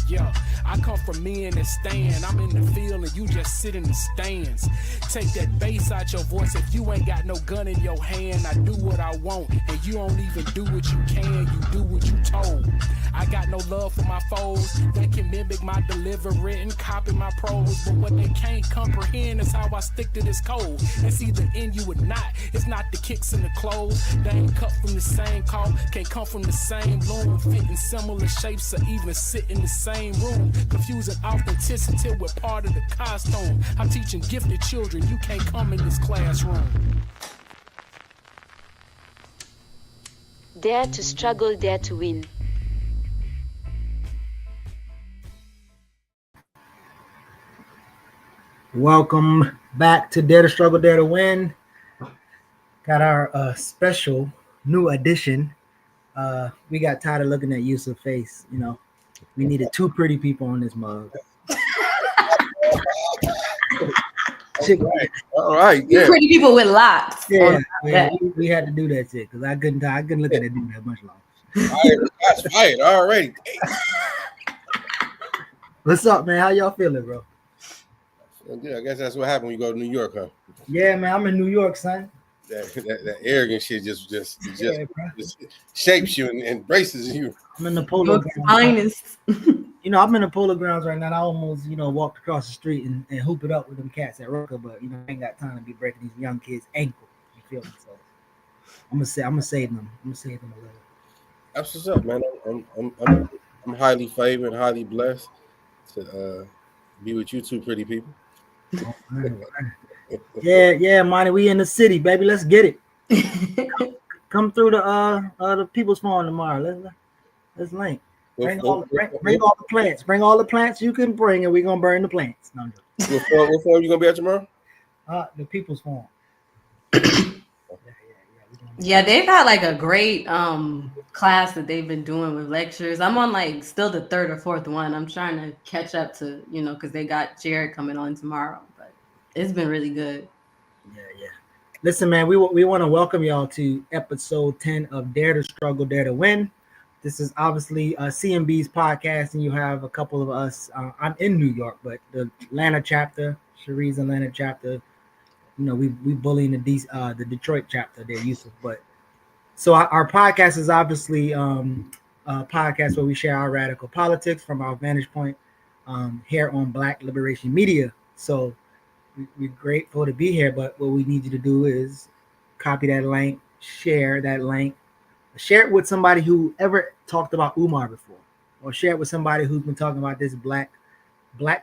Yeah, I come from men that stand. I'm in the field and you just sit in the stands. Take that bass out your voice. If you ain't got no gun in your hand, I do what I want. And you don't even do what you can, you do what you told. I got no love for my foes. They can mimic my delivery and copy my prose. But what they can't comprehend is how I stick to this code. It's either in you or not. It's not the kicks and the clothes. They ain't cut from the same cloth. Can't come from the same loom. Fit in similar shapes or even sit in the same room. Confusing authenticity with part of the costume. I'm teaching gifted children. You can't come in this classroom. Dare to struggle, dare to win. Welcome back to Dare to Struggle, Dare to Win. Got our special new edition. We got tired of looking at Yusef's face. You know, we needed two pretty people on this mug. All right. You pretty people with locks. Yeah, we had to do that shit because I couldn't look at that dude that much longer. That's right. Already. What's up, man? How y'all feeling, bro? Yeah, I guess that's what happened when you go to New York, huh? Yeah, man, I'm in New York, son. That arrogant shit just shapes you and embraces you. I'm in the polo grounds. You know, I'm in the polo grounds right now. I almost, walked across the street and hoop it up with them cats at Roca, but I ain't got time to be breaking these young kids' ankle. You feel me? So I'm gonna save them. I'm gonna save them a little. That's what's up, man. I'm highly favored, highly blessed to be with you two pretty people. Yeah, Monty, we in the city, baby. Let's get it. Come through the People's Farm tomorrow. Let's link. Bring all the plants. Bring all the plants you can bring, and we're gonna burn the plants. No, what farm you gonna be at tomorrow? The People's Farm. Yeah, they've had like a great class that they've been doing with lectures. I'm on like still the third or fourth one. I'm trying to catch up to, because they got Jared coming on tomorrow, but it's been really good. Yeah. Listen, man, we want to welcome y'all to episode 10 of Dare to Struggle, Dare to Win. This is obviously CMB's podcast, and you have a couple of us. I'm in New York, but the Atlanta chapter, Cherie's Atlanta chapter, we bullying the Detroit chapter there, Yusef. But so our podcast is obviously a podcast where we share our radical politics from our vantage point here on Black Liberation Media. So we're grateful to be here, but what we need you to do is copy that link, share that link, share it with somebody who ever talked about Umar before, or share it with somebody who's been talking about this black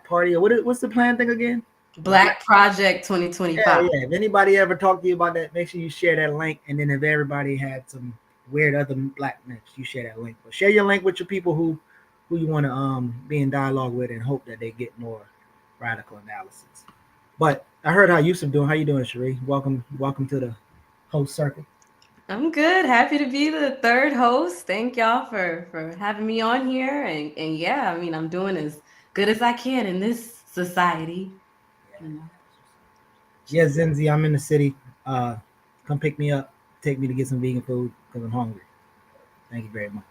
party, or what's the plan thing again? Black Project 2025. Yeah. If anybody ever talked to you about that, make sure you share that link. And then if everybody had some weird other blackness, you share that link. But share your link with your people who you want to be in dialogue with, and hope that they get more radical analysis. But I heard how Yusef doing. How you doing, Cherie? Welcome to the host circle. I'm good. Happy to be the third host. Thank y'all for having me on here. And yeah, I mean, I'm doing as good as I can in this society. Yeah, Zenzi, I'm in the city. Come pick me up. Take me to get some vegan food because I'm hungry. Thank you very much.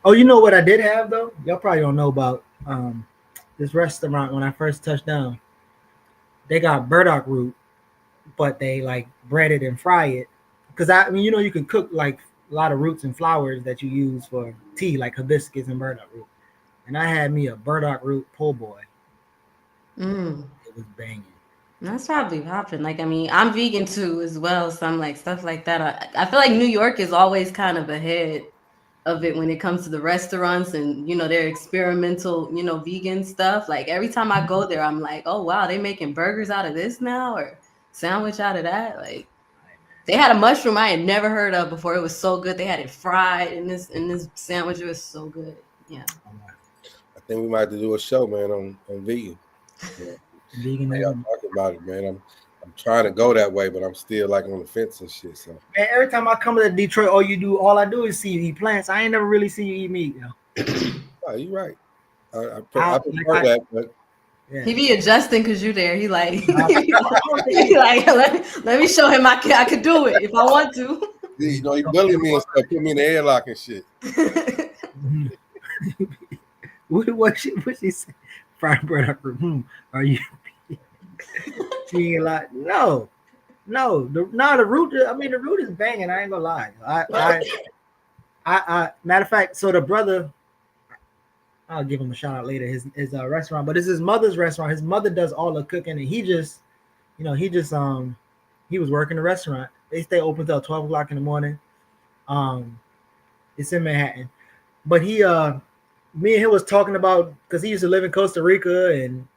Oh, you know what I did have though? Y'all probably don't know about this restaurant. When I first touched down, they got burdock root, but they like bread it and fry it. Because you can cook like a lot of roots and flowers that you use for tea, like hibiscus and burdock root. And I had me a burdock root po' boy. It was banging. That's probably popping. Like, I mean, I'm vegan too as well. So I'm like, stuff like that. I feel like New York is always kind of ahead of it when it comes to the restaurants and, their experimental, vegan stuff. Like every time I go there, I'm like, oh, wow, they making burgers out of this now or sandwich out of that. Like they had a mushroom I had never heard of before. It was so good. They had it fried in this sandwich. It was so good. Yeah. I think we might have to do a show, man, on vegan. Yeah. Y'all talking about it, man. I'm trying to go that way, but I'm still like on the fence and shit. So man, every time I come to Detroit, all I do is see you eat plants. I ain't never really see you eat meat, Oh, you're right. I prefer that, but yeah. He be adjusting because you're there. He like, he like let me show him I could do it if I want to. He bullied me and stuff, put me in the airlock and shit. What she say? Fried bread. Are you? She ain't like no. The root. I mean, the root is banging. I ain't gonna lie. Matter of fact, so the brother, I'll give him a shout out later. His restaurant, but it's his mother's restaurant. His mother does all the cooking, and he just he was working the restaurant. They stay open till 12 o'clock in the morning. It's in Manhattan, but me and him was talking about because he used to live in Costa Rica and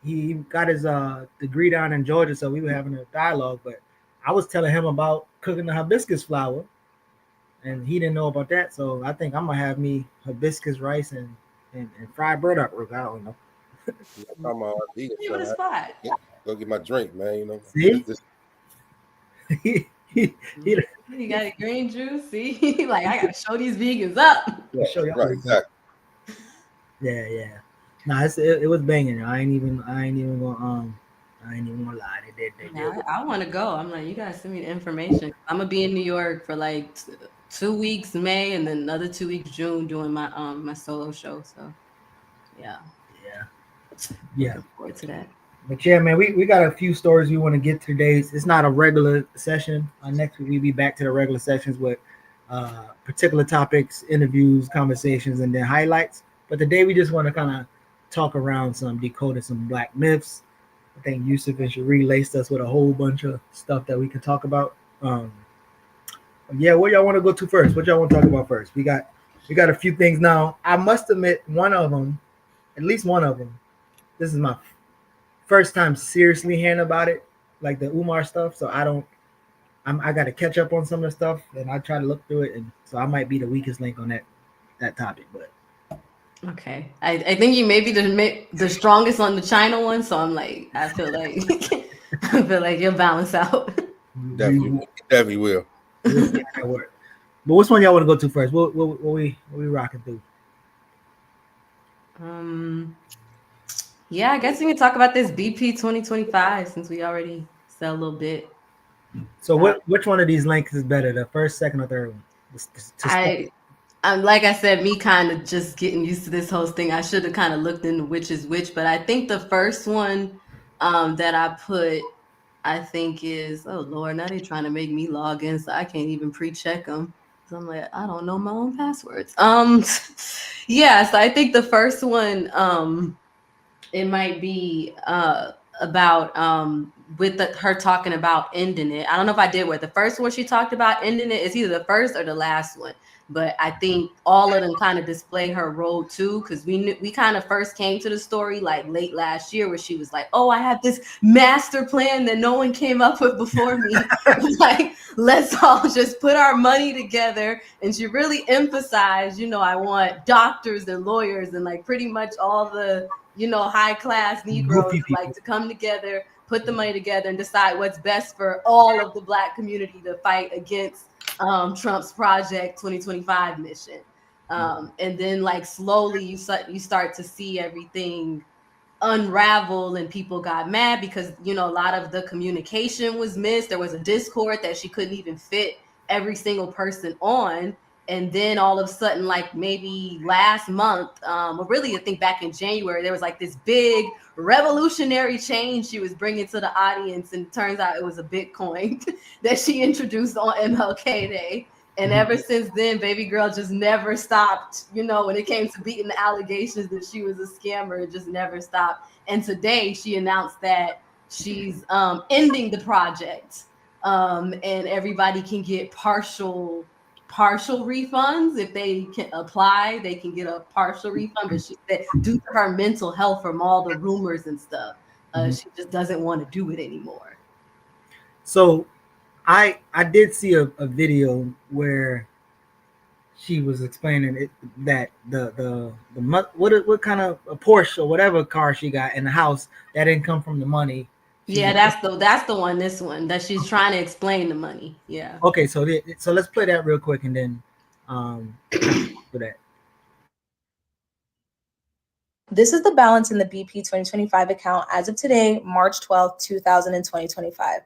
he got his degree down in Georgia, so we were having a dialogue. But I was telling him about cooking the hibiscus flower, and he didn't know about that. So I think I'm gonna have me hibiscus rice and fried burdock root. I don't know. I'm vegan, Give it a spot. Go get my drink, man. You know. See? You got a green juice. See, like I gotta show these vegans up. Yeah, show y'all right, exactly. Yeah. Nah, it was banging. I ain't even gonna lie. They did. I want to go. I'm like, you guys send me the information. I'm gonna be in New York for like 2 weeks May and then another 2 weeks June doing my my solo show. So yeah. Looking forward to that. But yeah, man, we got a few stories we want to get to today. It's not a regular session. Next week we'll be back to the regular sessions with particular topics, interviews, conversations, and then highlights. But today we just want to kind of talk around decoding some black myths. I think Yusef and Cherie laced us with a whole bunch of stuff that we can talk about. Yeah, what y'all want to go to first? What y'all want to talk about first? We got a few things now. I must admit, at least one of them, this is my first time seriously hearing about it, like the Umar stuff. So I got to catch up on some of the stuff, and I try to look through it, and so I might be the weakest link on that topic. But okay, I think you may be the strongest on the China one. So I'm like, I feel like you'll balance out. Definitely will. But which one y'all want to go to first? What we rocking through? Yeah, I guess we can talk about this BP 2025 since we already said a little bit. So which one of these links is better, the first, second, or third one? I'm like I said, me kind of just getting used to this host thing. I should have kind of looked into which is which, but I think the first one that I put, I think is, oh Lord, now they're trying to make me log in, so I can't even pre-check them. So I'm like, I don't know my own passwords. Yeah, so I think the first one, it might be about with her talking about ending it. I don't know if I did where the first one she talked about ending it is either the first or the last one, but I think all of them kind of display her role too, because we kind of first came to the story like late last year where she was like, oh, I have this master plan that no one came up with before me. Like, let's all just put our money together. And she really emphasized, I want doctors and lawyers and like pretty much all the high class Negroes like to come together, put the money together, and decide what's best for all of the Black community to fight against Trump's Project 2025 mission. And then like slowly you start to see everything unravel, and people got mad because a lot of the communication was missed. There was a Discord that she couldn't even fit every single person on. And then all of a sudden, like maybe last month, or really I think back in January, there was like this big revolutionary change she was bringing to the audience. And it turns out it was a Bitcoin that she introduced on MLK Day. And ever since then, baby girl just never stopped, when it came to beating the allegations that she was a scammer, it just never stopped. And today she announced that she's ending the project, and everybody can get partial refunds. If they can apply, they can get a partial refund, but she said due to her mental health from all the rumors and stuff, she just doesn't want to do it anymore. So I did see a video where she was explaining it, that the what kind of a Porsche or whatever car she got in the house that didn't come from the money. Yeah, that's the one. This one that she's trying to explain the money. Yeah. Okay, so let's play that real quick and then for that. This is the balance in the BP 2025 account as of today, March 12th, 2025.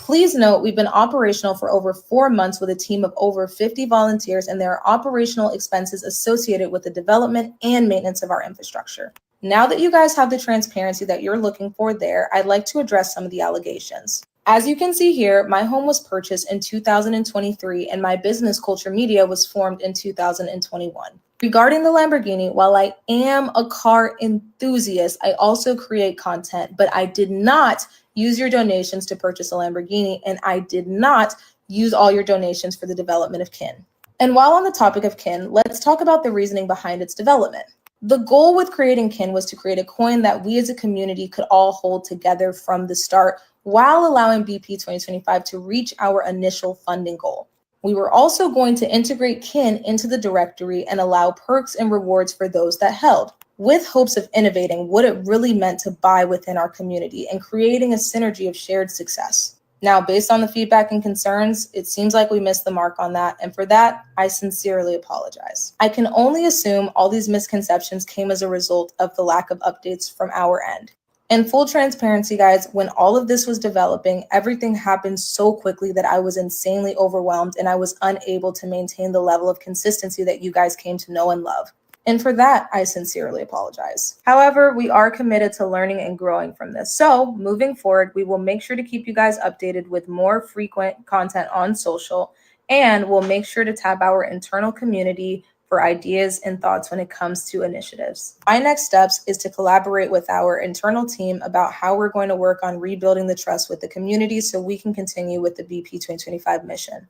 Please note, we've been operational for over 4 months with a team of over 50 volunteers, and there are operational expenses associated with the development and maintenance of our infrastructure. Now that you guys have the transparency that you're looking for there, I'd like to address some of the allegations. As you can see here, my home was purchased in 2023 and my business Culture Media was formed in 2021. Regarding the Lamborghini, while I am a car enthusiast, I also create content, but I did not use your donations to purchase a Lamborghini, and I did not use all your donations for the development of Kin. And while on the topic of Kin, let's talk about the reasoning behind its development. The goal with creating Kin was to create a coin that we as a community could all hold together from the start, while allowing BP 2025 to reach our initial funding goal. We were also going to integrate Kin into the directory and allow perks and rewards for those that held, with hopes of innovating what it really meant to buy within our community and creating a synergy of shared success. Now, based on the feedback and concerns, it seems like we missed the mark on that, and for that, I sincerely apologize. I can only assume all these misconceptions came as a result of the lack of updates from our end. In full transparency, guys, when all of this was developing, everything happened so quickly that I was insanely overwhelmed and I was unable to maintain the level of consistency that you guys came to know and love. And for that, I sincerely apologize. However, we are committed to learning and growing from this. So moving forward, we will make sure to keep you guys updated with more frequent content on social, and we'll make sure to tap our internal community for ideas and thoughts when it comes to initiatives. My next steps is to collaborate with our internal team about how we're going to work on rebuilding the trust with the community so we can continue with the BP 2025 mission.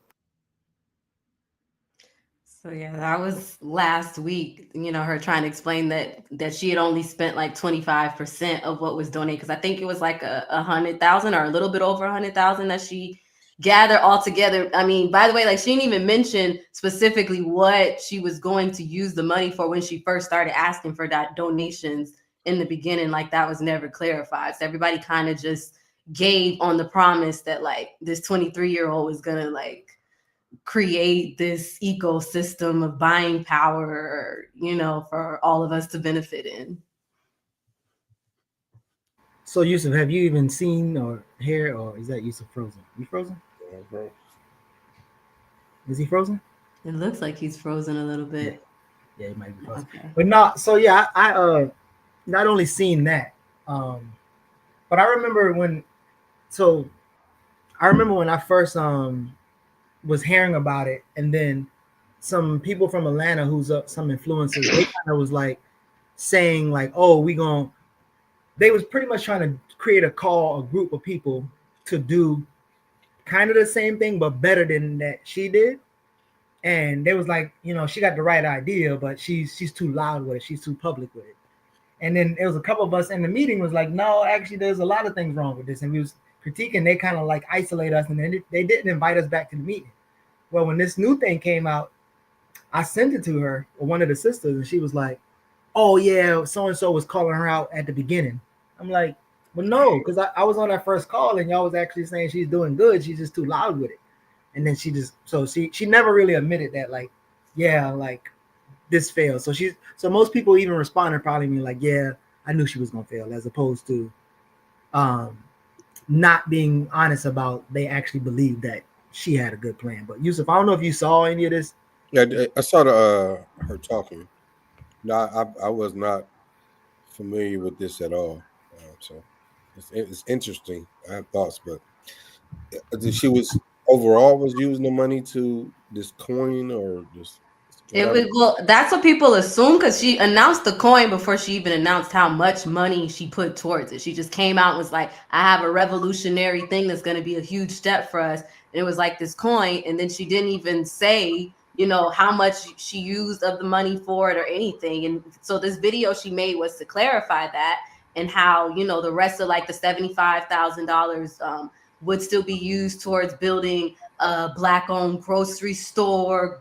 So yeah, that was last week, her trying to explain that she had only spent like 25% of what was donated. Cause I think it was like 100,000 or a little bit over 100,000 that she gathered all together. I mean, by the way, like she didn't even mention specifically what she was going to use the money for when she first started asking for that donations in the beginning. Like that was never clarified. So everybody kind of just gave on the promise that like this 23-year-old was gonna like create this ecosystem of buying power, for all of us to benefit in. So Yusef, have you even seen or heard, or is that Yusef frozen? You frozen? Yeah, is he frozen? It looks like he's frozen a little bit. Yeah, he might be frozen. Okay. But not so yeah, I not only seen that, but I remember when I first was hearing about it, and then some people from Atlanta some influencers, they kind of was like saying like, oh, they was pretty much trying to create a group of people to do kind of the same thing, but better than that she did. And they was like, she got the right idea, but she's too loud with it. She's too public with it. And then there was a couple of us in the meeting was like, no, actually, there's a lot of things wrong with this. And we was critiquing, they kind of like isolate us, and then they didn't invite us back to the meeting. Well, when this new thing came out, I sent it to her, or one of the sisters, and she was like, oh yeah, so-and-so was calling her out at the beginning. I'm like, well, no, because I was on that first call and y'all was actually saying she's doing good. She's just too loud with it. And then she never really admitted that, like, yeah, like this failed. So most people even responded probably mean like, yeah, I knew she was gonna fail, as opposed to not being honest about they actually believed that she had a good plan. But Yusef, I don't know if you saw any of this. Yeah, I saw her talking. No, I was not familiar with this at all. So it's interesting. I have thoughts, but she was using the money to this coin or just. That's what people assume, because she announced the coin before she even announced how much money she put towards it. She just came out and was like, I have a revolutionary thing that's going to be a huge step for us. And it was like this coin. And then she didn't even say, how much she used of the money for it or anything. And so this video she made was to clarify that, and how, the rest of like the $75,000 would still be used towards building a Black-owned grocery store,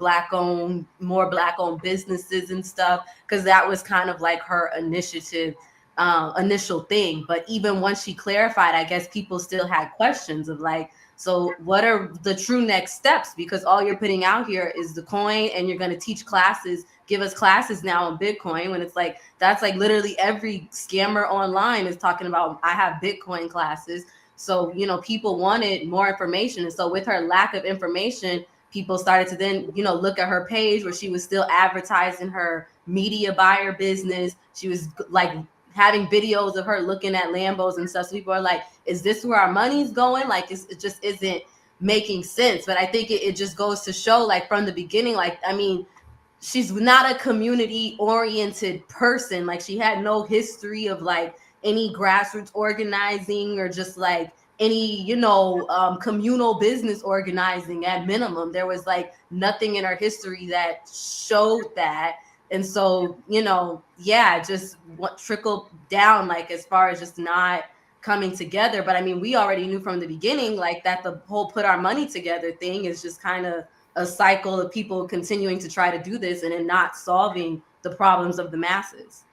more Black-owned businesses and stuff, because that was kind of like her initial thing. But even once she clarified, I guess people still had questions of like, so what are the true next steps? Because all you're putting out here is the coin, and you're going to teach classes, give us classes now on Bitcoin, when it's like, that's like literally every scammer online is talking about, I have Bitcoin classes. So, people wanted more information. And so with her lack of information, people started to then, look at her page where she was still advertising her media buyer business. She was like having videos of her looking at Lambos and stuff. So people are like, is this where our money's going? Like, it just isn't making sense. But I think it just goes to show, like, from the beginning, like, I mean, she's not a community oriented person. Like, she had no history of like any grassroots organizing or just like any, communal business organizing. At minimum, there was like nothing in her history that showed that. And so, just what trickled down, like, as far as just not coming together. But I mean, we already knew from the beginning, like, that the whole put our money together thing is just kind of a cycle of people continuing to try to do this and then not solving the problems of the masses.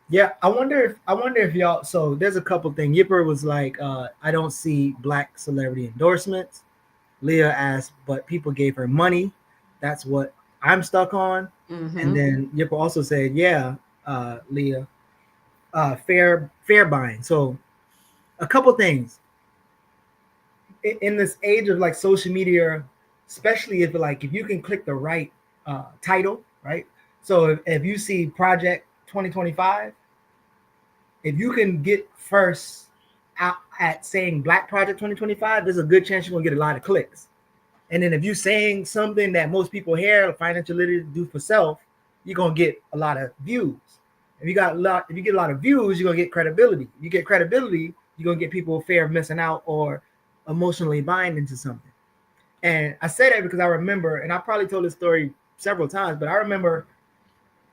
Yeah, I wonder if y'all. So there's a couple things. Yipper was like, I don't see black celebrity endorsements. Leah asked, but people gave her money. That's what I'm stuck on. Mm-hmm. And then Yipper also said, yeah, Leah, fair buying. So a couple things. In this age of like social media, especially if you can click the right title, right? So if you see Project 2025, if you can get first out at saying Black Project 2025, there's a good chance you're gonna get a lot of clicks. And then if you're saying something that most people hear, financial literacy, do for self, you're gonna get a lot of views. If you get a lot of views, you're gonna get credibility. If you get credibility, you're gonna get people fear of missing out or emotionally buying into something. And I say that because I remember, and I probably told this story several times, but I remember,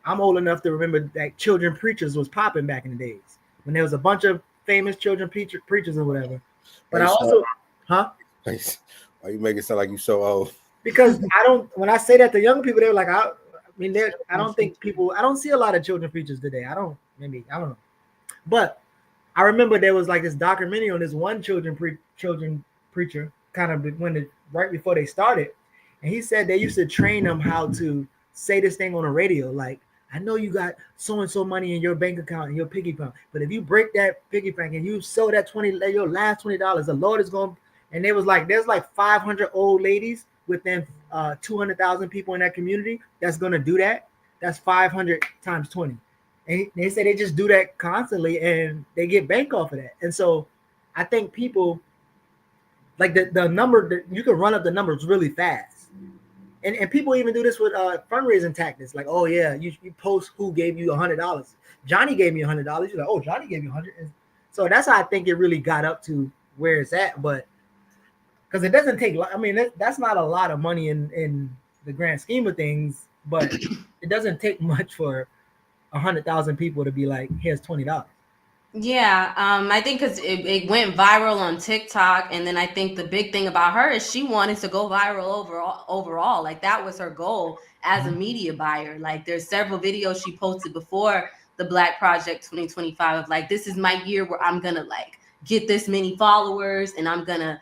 I'm old enough to remember that children preachers was popping back in the days when there was a bunch of famous children preachers or whatever. But I also, why you make it sound like you so old? Because when I say that to young people, they're like, I don't see a lot of children preachers today. I don't know. But I remember there was like this documentary on this one children preacher, kind of right before they started. And he said they used to train them how to say this thing on the radio. Like, I know you got so-and-so money in your bank account, in your piggy bank, but if you break that piggy bank and you sow that your last $20, the Lord is going. And there's like 500 old ladies within 200,000 people in that community that's going to do that. That's 500 times 20. And they say they just do that constantly and they get bank off of that. And so I think people like the number, you can run up the numbers really fast. And people even do this with fundraising tactics. Like, oh yeah, you post who gave you $100. Johnny gave me $100. You're like, oh, Johnny gave you $100. And so that's how I think it really got up to where it's at. But because it doesn't take, I mean, that's not a lot of money in the grand scheme of things, but it doesn't take much for 100,000 people to be like, here's $20. Yeah, I think because it went viral on TikTok, and then I think the big thing about her is she wanted to go viral overall. Like, that was her goal as a media buyer. Like, there's several videos she posted before the Black Project 2025 of like, this is my year where I'm gonna like get this many followers and I'm gonna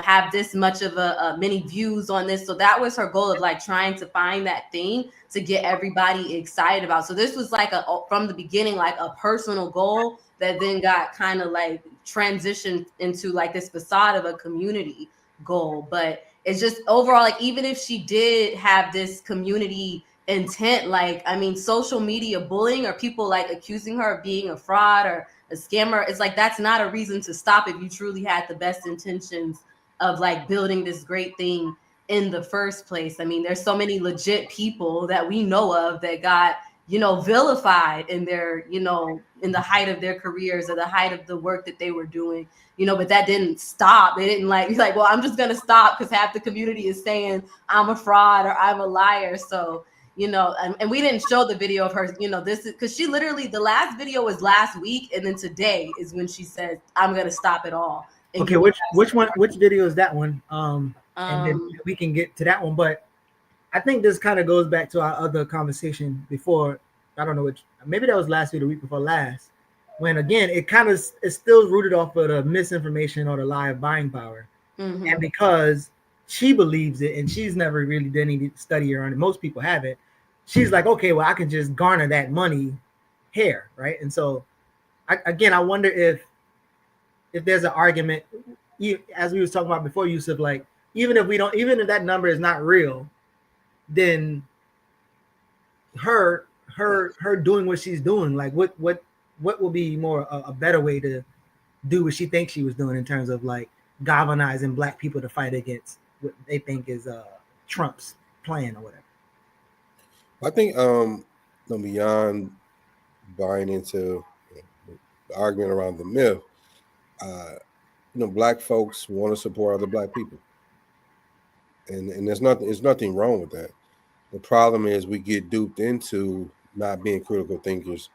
have this much of a many views on this. So that was her goal of like trying to find that thing to get everybody excited about. So this was like from the beginning, like a personal goal that then got kind of like transitioned into like this facade of a community goal. But it's just overall, like, even if she did have this community intent, like, I mean, social media bullying or people like accusing her of being a fraud or a scammer, it's like, that's not a reason to stop if you truly had the best intentions of like building this great thing in the first place. I mean, there's so many legit people that we know of that got vilified in their, in the height of their careers or the height of the work that they were doing, but that didn't stop. They didn't like, well, I'm just going to stop because half the community is saying I'm a fraud or I'm a liar. So, and we didn't show the video of her, this is because she literally, the last video was last week. And then today is when she says, I'm going to stop it all. Okay. Which video is that one? And then we can get to that one. But I think this kind of goes back to our other conversation before. I don't know which, maybe that was last week or the week before last, when again, it's still rooted off of the misinformation or the lie of buying power. Mm-hmm. And because she believes it and she's never really done any study around it, most people haven't, she's like, okay, well, I can just garner that money here, right? And so I wonder if if there's an argument, as we was talking about before, Yusef, like even if that number is not real, then her doing what she's doing, like what will be more a better way to do what she thinks she was doing in terms of like galvanizing black people to fight against what they think is Trump's plan or whatever. I think beyond buying into the argument around the myth, black folks want to support other black people, and there's nothing wrong with that. The problem is we get duped into not being critical thinkers,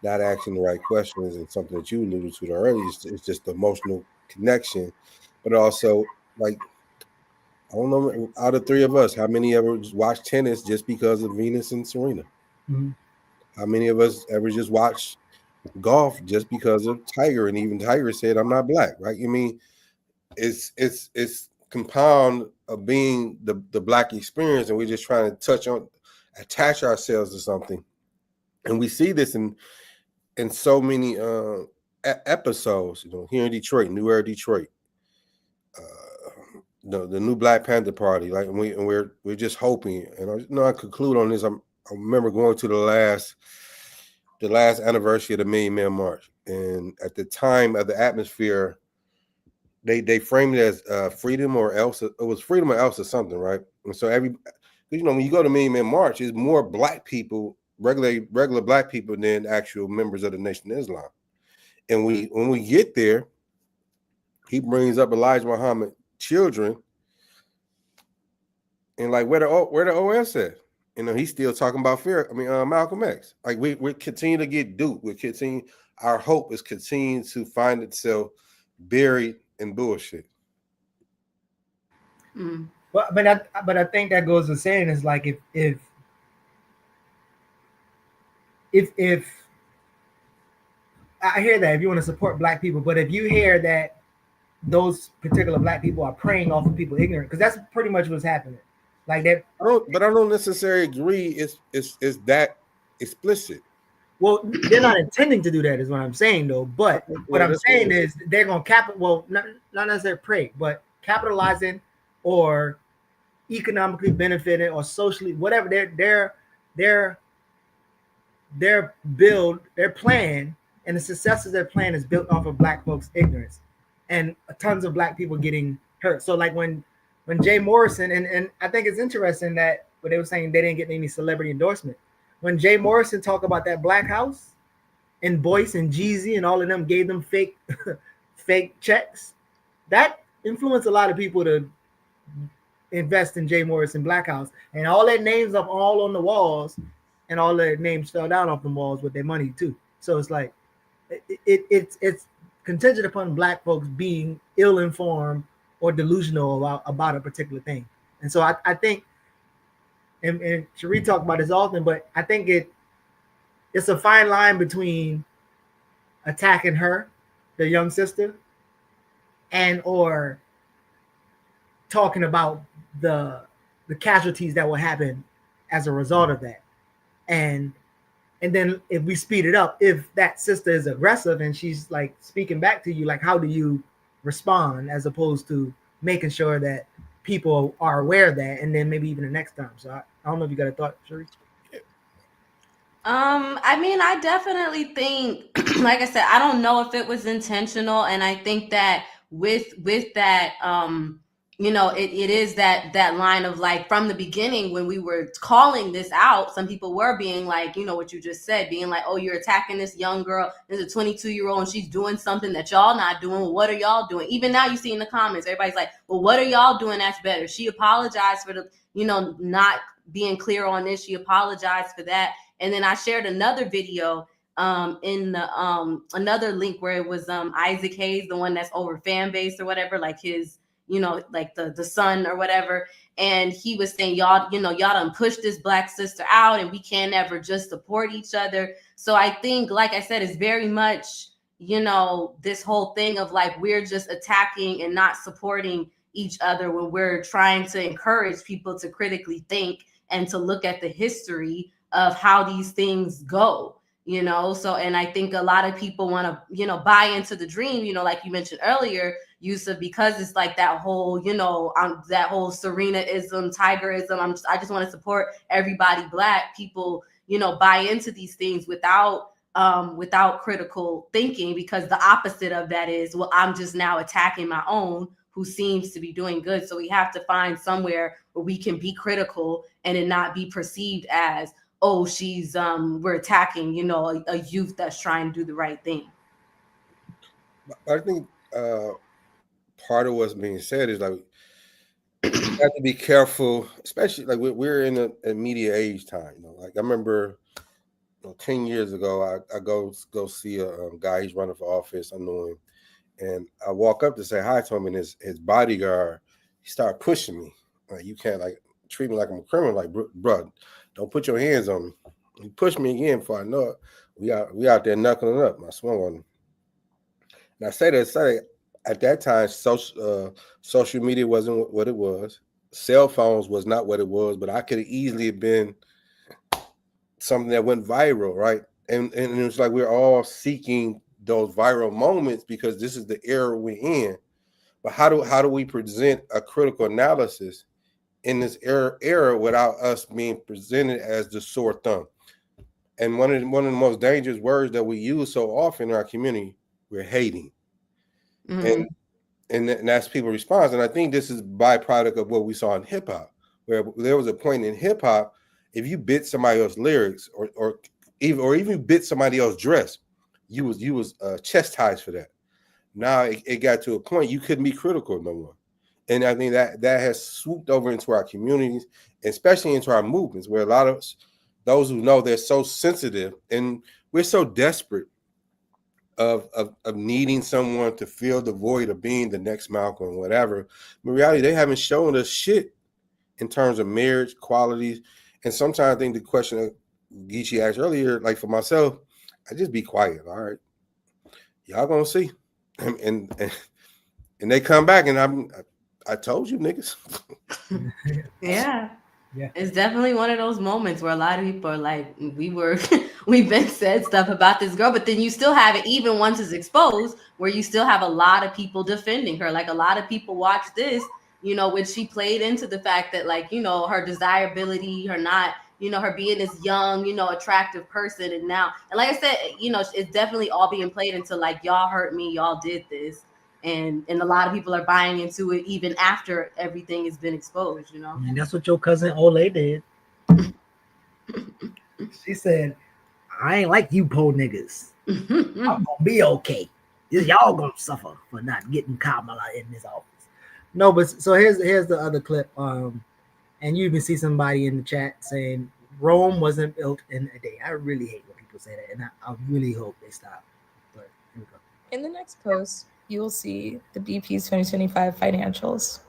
not asking the right questions, and something that you alluded to earlier. It's just the emotional connection, but also like, I don't know, out of three of us, how many ever watched tennis just because of Venus and Serena? Mm-hmm. How many of us ever just watched golf just because of Tiger? And even Tiger said, "I'm not black," right? I mean, it's compound of being the black experience, and we're just trying to attach ourselves to something. And we see this in so many episodes, here in Detroit, New Era Detroit, the new Black Panther Party, like, and we're just hoping. And I conclude on this. I remember going to the last anniversary of the Million Man March, and at the time of the atmosphere, they framed it as freedom or else. It was freedom or else or something, right? And so when you go to Million Man March, it's more black people, regular black people, than actual members of the Nation of Islam. And when we get there, he brings up Elijah Muhammad children, and like, where the OS at? He's still talking about Malcolm X. Like, we continue to get duped. Our hope is continuing to find itself buried in bullshit. Mm. But I think that goes to saying is like, if I hear that if you want to support black people, but if you hear that those particular black people are preying off of people ignorant, because that's pretty much what's happening. Like that. I don't necessarily agree. It's that explicit. Well, they're not intending to do that, is what I'm saying, though. But what I'm saying is they're going to not necessarily prey, but capitalizing or economically benefiting or socially, whatever their plan and the success of their plan is built off of black folks' ignorance and tons of black people getting hurt. So like when Jay Morrison, and I think it's interesting that what they were saying, they didn't get any celebrity endorsement. When Jay Morrison talked about that black house and Boyce and Geechee and all of them gave them fake checks, that influenced a lot of people to invest in Jay Morrison Black House, and all their names are all on the walls, and all their names fell down off the walls with their money too. So it's like it's contingent upon black folks being ill-informed or delusional about a particular thing. And so I think, and Cherie talked about this often, but I think it's a fine line between attacking her, the young sister, and or talking about the casualties that will happen as a result of that. And then if we speed it up, if that sister is aggressive and she's like speaking back to you, like, how do you respond, as opposed to making sure that people are aware of that, and then maybe even the next time. So I don't know if you got a thought, Cherie. I mean, I definitely think, like I said, I don't know if it was intentional, and I think that with that, it is that line of, like, from the beginning when we were calling this out, some people were being like, what you just said, being like, oh, you're attacking this young girl, this is a 22-year-old, and she's doing something that y'all not doing. Well, what are y'all doing? Even now you see in the comments, everybody's like, well, what are y'all doing that's better? She apologized for the, not being clear on this. She apologized for that. And then I shared another video in the another link where it was Isaac Hayes, the one that's over fan base or whatever, like his, like the son or whatever. And he was saying, y'all done push this black sister out, and we can't ever just support each other. So I think, like I said, it's very much, this whole thing of like, we're just attacking and not supporting each other when we're trying to encourage people to critically think and to look at the history of how these things go. you know. So, and I think a lot of people want to, you know, buy into the dream, you know, like you mentioned earlier, Yusef, because it's like that whole, you know, that whole Serenaism, Tigerism. I just want to support everybody Black. People, you know, buy into these things without critical thinking, because the opposite of that is, well, I'm just now attacking my own who seems to be doing good. So we have to find somewhere where we can be critical and it not be perceived as, oh, we're attacking, you know, a youth that's trying to do the right thing. I think part of what's being said is like you have to be careful, especially like we're in a media age time. You know, like I remember 10 years ago, I go see a guy. He's running for office. I know him, and I walk up to say hi to him, and his bodyguard, he started pushing me. Like, you can't like treat me like I'm a criminal. Like, bro, don't put your hands on me. He pushed me again before I know it. We out there knuckling up. I swung on him. And I say at that time, social media wasn't what it was. Cell phones was not what it was, but I could have easily have been something that went viral, right? And it was like we're all seeking those viral moments because this is the era we're in. But how do we present a critical analysis in this era without us being presented as the sore thumb? And one of the most dangerous words that we use so often in our community, we're hating. Mm-hmm. And that's people's response. And I think this is byproduct of what we saw in hip hop, where there was a point in hip hop, if you bit somebody else's lyrics or even bit somebody else's dress, you was chastised for that. Now it got to a point you couldn't be critical no more. And I think that has swooped over into our communities, especially into our movements, where a lot of those who know they're so sensitive and we're so desperate of needing someone to fill the void of being the next Malcolm or whatever. In reality, they haven't shown us shit in terms of marriage, qualities. And sometimes I think the question that Geechee asked earlier, like for myself, I just be quiet. All right, y'all gonna see. And they come back and I told you niggas. Yeah. It's definitely one of those moments where a lot of people are like, we've been said stuff about this girl, but then you still have it, even once it's exposed, where you still have a lot of people defending her. Like a lot of people watch this, you know, when she played into the fact that, like, you know, her desirability, her not, you know, her being this young, you know, attractive person. And now, and like I said, you know, it's definitely all being played into like, y'all hurt me, y'all did this. And a lot of people are buying into it even after everything has been exposed, you know. And that's what your cousin Ole did. She said, I ain't like you po niggas. I'm gonna be okay. Y'all gonna suffer for not getting Kamala in this office. No, but so here's the other clip. And you even see somebody in the chat saying Rome wasn't built in a day. I really hate when people say that, and I really hope they stop. But here we go. In the next post, you will see the BP's 2025 financials.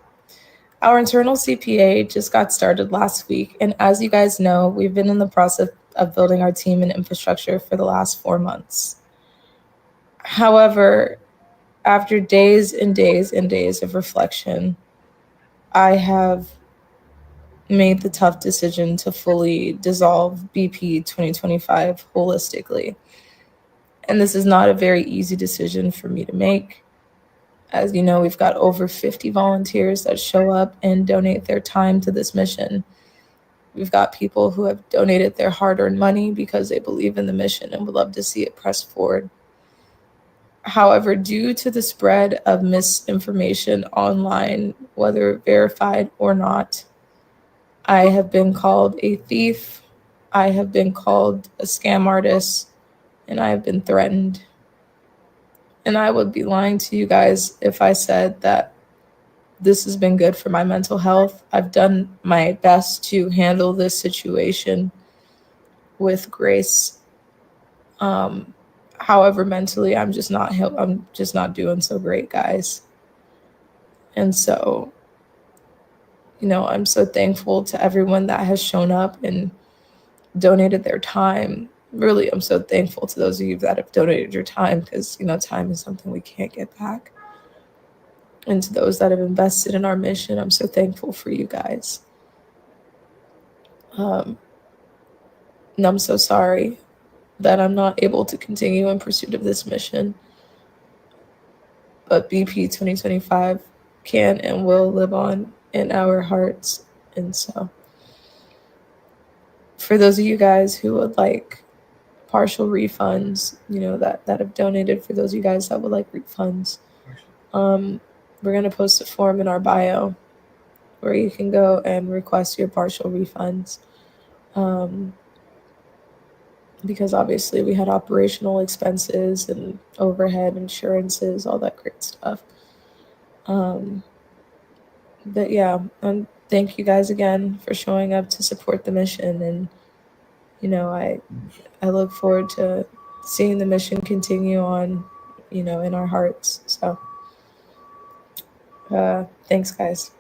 Our internal CPA just got started last week, and as you guys know, we've been in the process of building our team and infrastructure for the last 4 months. However, after days and days and days of reflection, I have made the tough decision to fully dissolve BP 2025 holistically. And this is not a very easy decision for me to make. As you know, we've got over 50 volunteers that show up and donate their time to this mission. We've got people who have donated their hard-earned money because they believe in the mission and would love to see it press forward. However, due to the spread of misinformation online, whether verified or not, I have been called a thief, I have been called a scam artist, and I have been threatened. And I would be lying to you guys if I said that this has been good for my mental health. I've done my best to handle this situation with grace. However, mentally, I'm just not doing so great, guys. And so, you know, I'm so thankful to everyone that has shown up and donated their time. Really, I'm so thankful to those of you that have donated your time because, you know, time is something we can't get back. And to those that have invested in our mission, I'm so thankful for you guys. And I'm so sorry. that I'm not able to continue in pursuit of this mission. But BP 2025 can and will live on in our hearts. And so, for those of you guys who would like partial refunds, that have donated, for those of you guys that would like refunds, we're going to post a form in our bio where you can go and request your partial refunds. Because obviously we had operational expenses and overhead insurances, all that great stuff. But yeah, thank you guys again for showing up to support the mission. And, I look forward to seeing the mission continue on, in our hearts. So thanks, guys.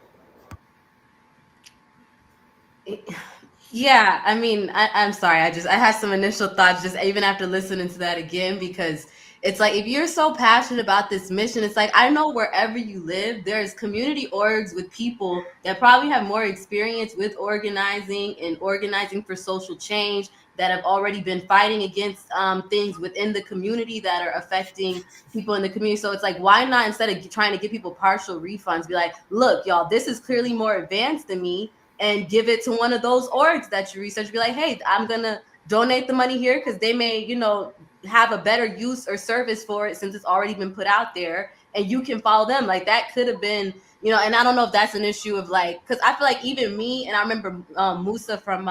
Yeah, I mean, I'm sorry. I had some initial thoughts just even after listening to that again, because it's like, if you're so passionate about this mission, it's like, I know wherever you live, there's community orgs with people that probably have more experience with organizing and organizing for social change, that have already been fighting against things within the community that are affecting people in the community. So it's like, why not, instead of trying to give people partial refunds, be like, look, y'all, this is clearly more advanced than me, and give it to one of those orgs that you research. Be like, hey, I'm gonna donate the money here because they may, have a better use or service for it since it's already been put out there, and you can follow them. Like, that could have been, and I don't know if that's an issue of like, because I feel like even me, and I remember Musa from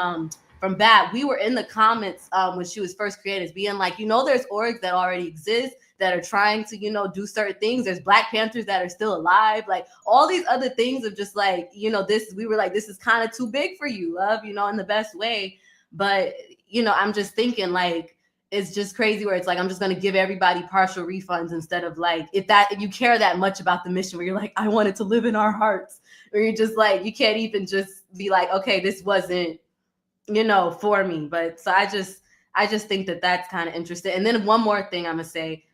BAT, we were in the comments when she was first created, being like, there's orgs that already exist that are trying to, do certain things. There's Black Panthers that are still alive, like all these other things of just like, this, we were like, this is kind of too big for you, love, in the best way. But, I'm just thinking, like, it's just crazy where it's like, I'm just going to give everybody partial refunds, instead of like, if you care that much about the mission, where you're like, I want it to live in our hearts, or you're just like, you can't even just be like, okay, this wasn't, for me. But so I just think that that's kind of interesting. And then one more thing I'm gonna say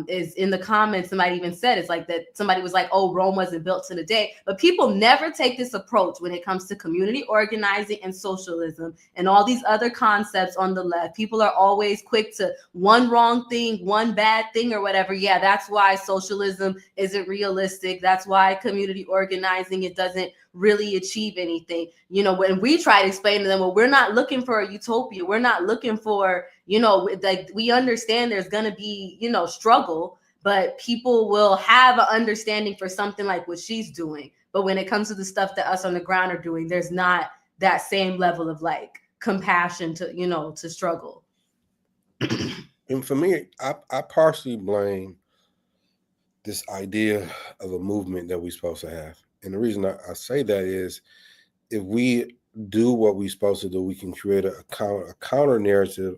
is, in the comments, somebody even said, it's like that somebody was like, oh, Rome wasn't built to the day. But people never take this approach when it comes to community organizing and socialism and all these other concepts on the left. People are always quick to one wrong thing, one bad thing, or whatever. Yeah, that's why socialism isn't realistic. That's why community organizing, it doesn't really achieve anything. When we try to explain to them, well, we're not looking for a utopia, we're not looking for, like, we understand there's gonna be, struggle, but people will have an understanding for something like what she's doing. But when it comes to the stuff that us on the ground are doing, there's not that same level of like compassion to, to struggle. And for me, I partially blame this idea of a movement that we're supposed to have. And the reason I say that is, if we do what we're supposed to do, we can create a counter narrative,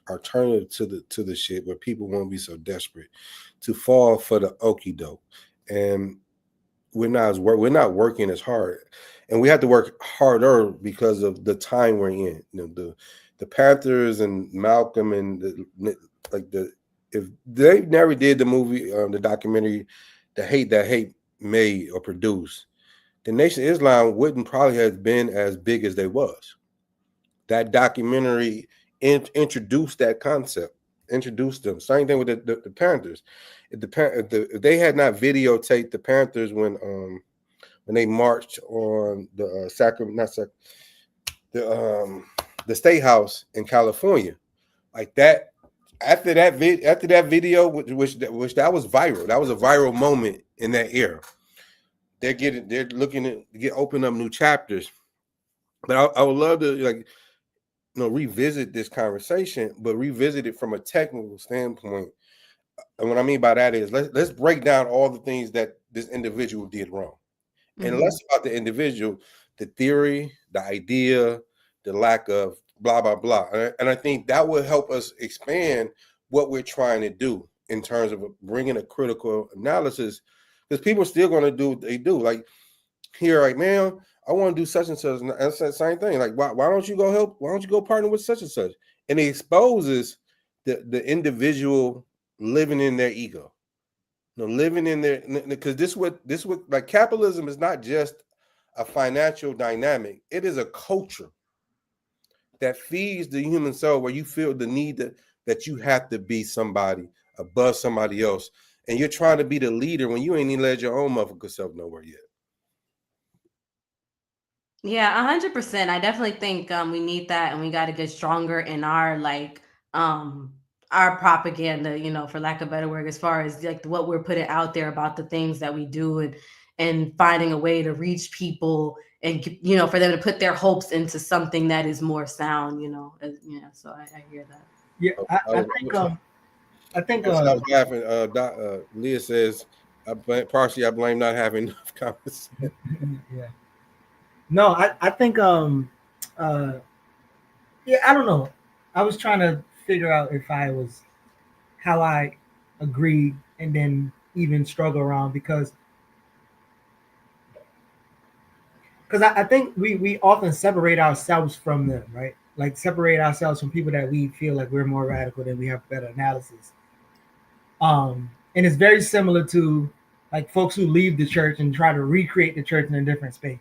alternative to the shit, where people won't be so desperate to fall for the okie doke. And we're not working as hard, and we have to work harder because of the time we're in. The Panthers and Malcolm and if they never did the movie, the documentary, the hate that hate made or produced, the Nation of Islam wouldn't probably have been as big as they was. That documentary introduced that concept, introduced them. Same thing with the Panthers. If they had not videotaped the Panthers when they marched on the the State House in California, like that. After that video, which that was viral. That was a viral moment in that era. They're looking to open up new chapters. But I would love to revisit this conversation, but revisit it from a technical standpoint. And what I mean by that is, let's break down all the things that this individual did wrong. Mm-hmm. And less about the individual, the theory, the idea, the lack of blah, blah, blah. And I think that will help us expand what we're trying to do in terms of bringing a critical analysis, because people are still going to do what they do. Like, here, like, man, I want to do such and such. And that's the same thing. Like, why don't you go help? Why don't you go partner with such and such? And it exposes the individual living in their ego. Living in their, because this would like, capitalism is not just a financial dynamic. It is a culture that feeds the human soul, where you feel the need that you have to be somebody above somebody else, and you're trying to be the leader when you ain't even led your own motherfucker self nowhere yet. Yeah, 100%. I definitely think we need that, and we got to get stronger in our propaganda, for lack of better word, as far as like what we're putting out there about the things that we do, and finding a way to reach people, and for them to put their hopes into something that is more sound. So I hear that. Yeah, I think I was laughing. Leah says, I blame not having enough conversation. Yeah. No, I think yeah, I don't know. I was trying to figure out if I was how I agree and then even struggle around because I think we often separate ourselves from them, right? Like separate ourselves from people that we feel like we're more radical than we have better analysis. And it's very similar to like folks who leave the church and try to recreate the church in a different space.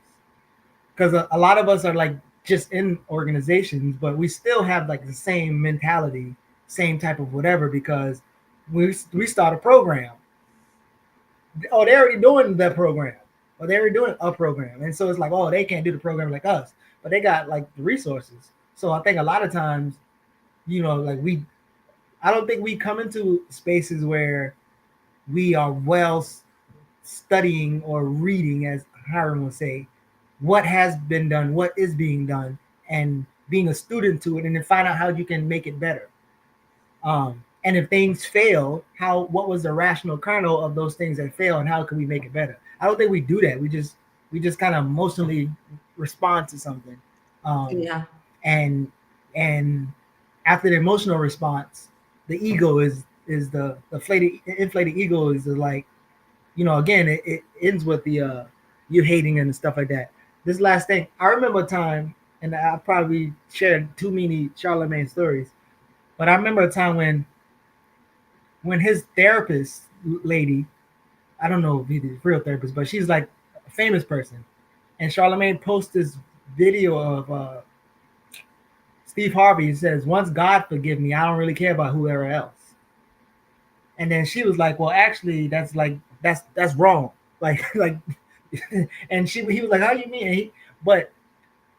Because a lot of us are like just in organizations, but we still have like the same mentality, same type of whatever, because we start a program. Oh, they're already doing that program, or they're already doing a program. And so it's like, oh, they can't do the program like us, but they got like the resources. So I think a lot of times, like I don't think we come into spaces where we are well studying or reading, as Hiram would say, what has been done, what is being done, and being a student to it, and then find out how you can make it better. And if things fail, what was the rational kernel of those things that fail, and how can we make it better? I don't think we do that. We just kind of emotionally respond to something. Yeah. And after the emotional response, the ego is the inflated ego is the, like, again, it ends with the you hating and stuff like that. This last thing, I remember a time, and I probably shared too many Charlemagne stories, but I remember a time when his therapist lady, I don't know if he's a real therapist, but she's like a famous person, and Charlemagne posts this video of Steve Harvey. He says, "Once God forgive me, I don't really care about whoever else." And then she was like, "Well, actually, that's wrong." Like, and he was like, "How you mean?" But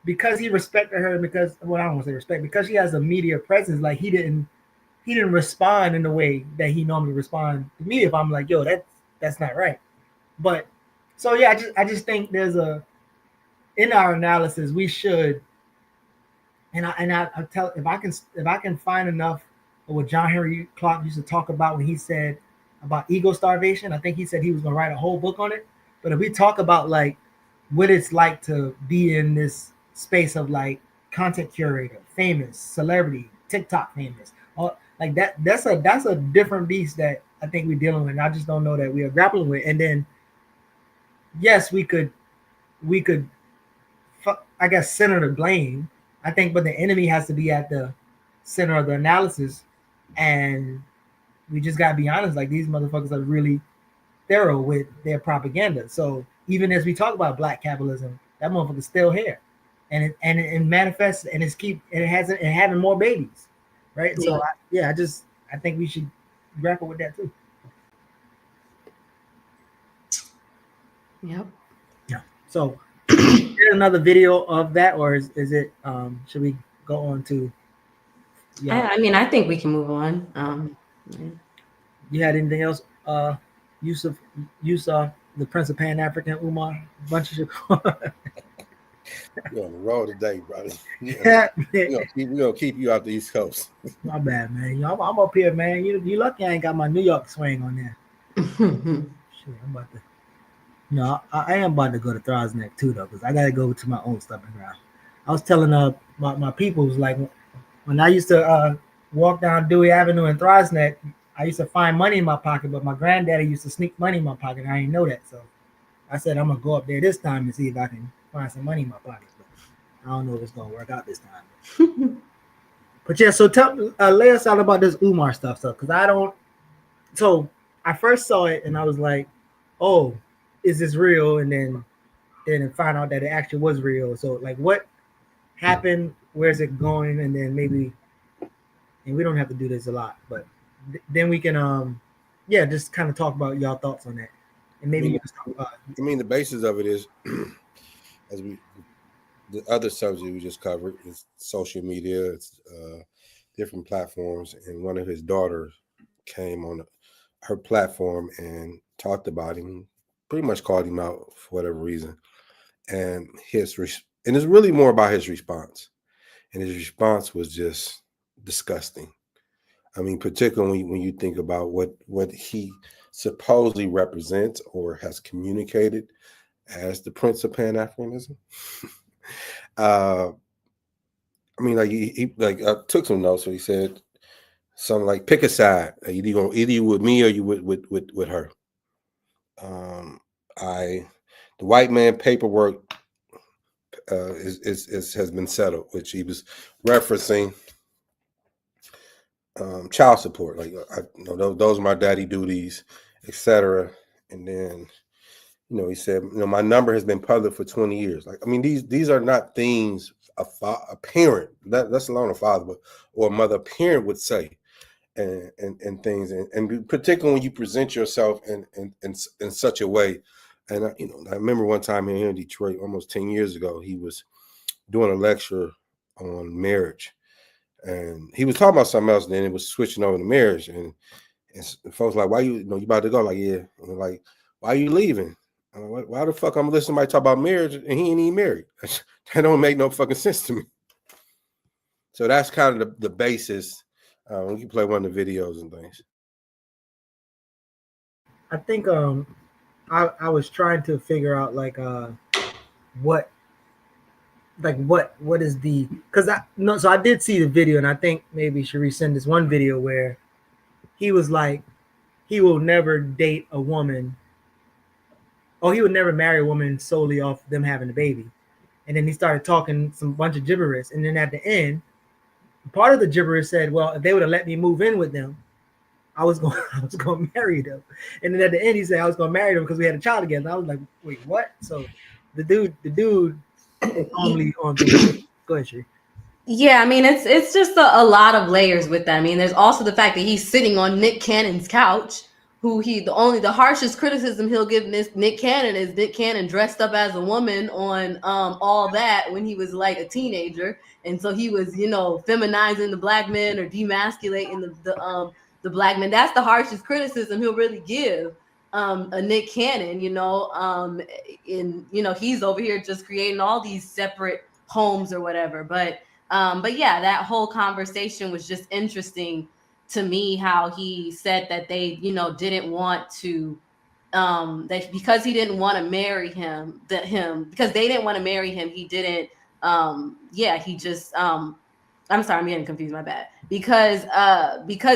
because he respected her, because, well, I don't want to say respect, because she has a media presence, like he didn't respond in the way that he normally responds to me if I'm like, "Yo, that's not right." But so yeah, I just think there's in our analysis we should, and I tell, if I can find enough of what John Henry Clark used to talk about when he said about ego starvation. I think he said he was going to write a whole book on it. But if we talk about like what it's like to be in this space of like content curator, famous, celebrity, TikTok famous, like that's a different beast that I think we're dealing with. And I just don't know that we are grappling with. And then yes, we could I guess center the blame, I think, but the enemy has to be at the center of the analysis. And we just gotta be honest, like these motherfuckers are really thorough with their propaganda. So even as we talk about black capitalism, that motherfucker's still here, and it manifests, and it having more babies, right? So I think we should grapple with that too. Yep. Yeah. So another video of that, or is it should we go on to? Yeah, I mean, I think we can move on. You had anything else? Yusef, the Prince of Pan African, Umar, Bunchy. You're on the road today, brother. We're gonna keep you out the East Coast. My bad, man. I'm up here, man. You lucky I ain't got my New York swing on there. Shit, I'm about to. I am about to go to Thrive's Neck too, though, because I gotta go to my own stomping ground. I was telling my people, was like, when I used to walk down Dewey Avenue in Thrive's Neck, I used to find money in my pocket, but my granddaddy used to sneak money in my pocket. I didn't know that, so I said I'm gonna go up there this time and see if I can find some money in my pocket. But I don't know if it's gonna work out this time. But yeah, so lay us out about this Umar stuff, because I don't. So I first saw it and I was like, "Oh, is this real?" And then find out that it actually was real. So like, what happened? Where's it going? And then maybe and we don't have to do this a lot, but then we can just kind of talk about y'all thoughts on that, and maybe you can talk about. I mean, the basis of it is, as the other subject we just covered is social media. It's different platforms, and one of his daughters came on her platform and talked about him, pretty much called him out for whatever reason, and and it's really more about his response, and his response was just disgusting. I mean, particularly when you think about what he supposedly represents or has communicated as the Prince of Pan-Africanism. I mean, like he I took some notes. So he said something like, "Pick a side. Either you with me or you with her." The white man paperwork has been settled, which he was referencing child support. Like those are my daddy duties, etc. And then he said, my number has been public for 20 years. Like, I mean, these are not things a parent, that's alone a father, or a mother, a parent would say, and things, and particularly when you present yourself in such a way. And I remember one time here in Detroit, almost 10 years ago, he was doing a lecture on marriage, and he was talking about something else. And then it was switching over to marriage, and folks like, "Why you about to go?" Like, yeah, and like, "Why are you leaving?" Why the fuck I'm listening to somebody talk about marriage and he ain't even married? That don't make no fucking sense to me. So that's kind of the basis. We can play one of the videos and things. I think I was trying to figure out what is the, because so I did see the video, and I think maybe Sharice sent this one video where he was like, he will never date a woman, or he would never marry a woman solely off them having a baby. And then he started talking some bunch of gibberish, and then at the end, part of the gibberish said, well, if they would have let me move in with them, I was going to marry them. And then at the end, he said I was going to marry them because we had a child together. I was like, wait, what? So the dude is normally on the go ahead, Sheree. Yeah, I mean, it's just a lot of layers with that. I mean, there's also the fact that he's sitting on Nick Cannon's couch, who the harshest criticism he'll give Nick Cannon is Nick Cannon dressed up as a woman on all that when he was like a teenager, and so he was feminizing the black men or demasculating the black men. That's the harshest criticism he'll really give a Nick Cannon, he's over here just creating all these separate homes or whatever. But yeah, that whole conversation was just interesting to me, how he said that they, didn't want to, that because he didn't want to marry him, because they didn't want to marry him, he didn't, he just, I'm sorry, I'm getting confused, my bad. Because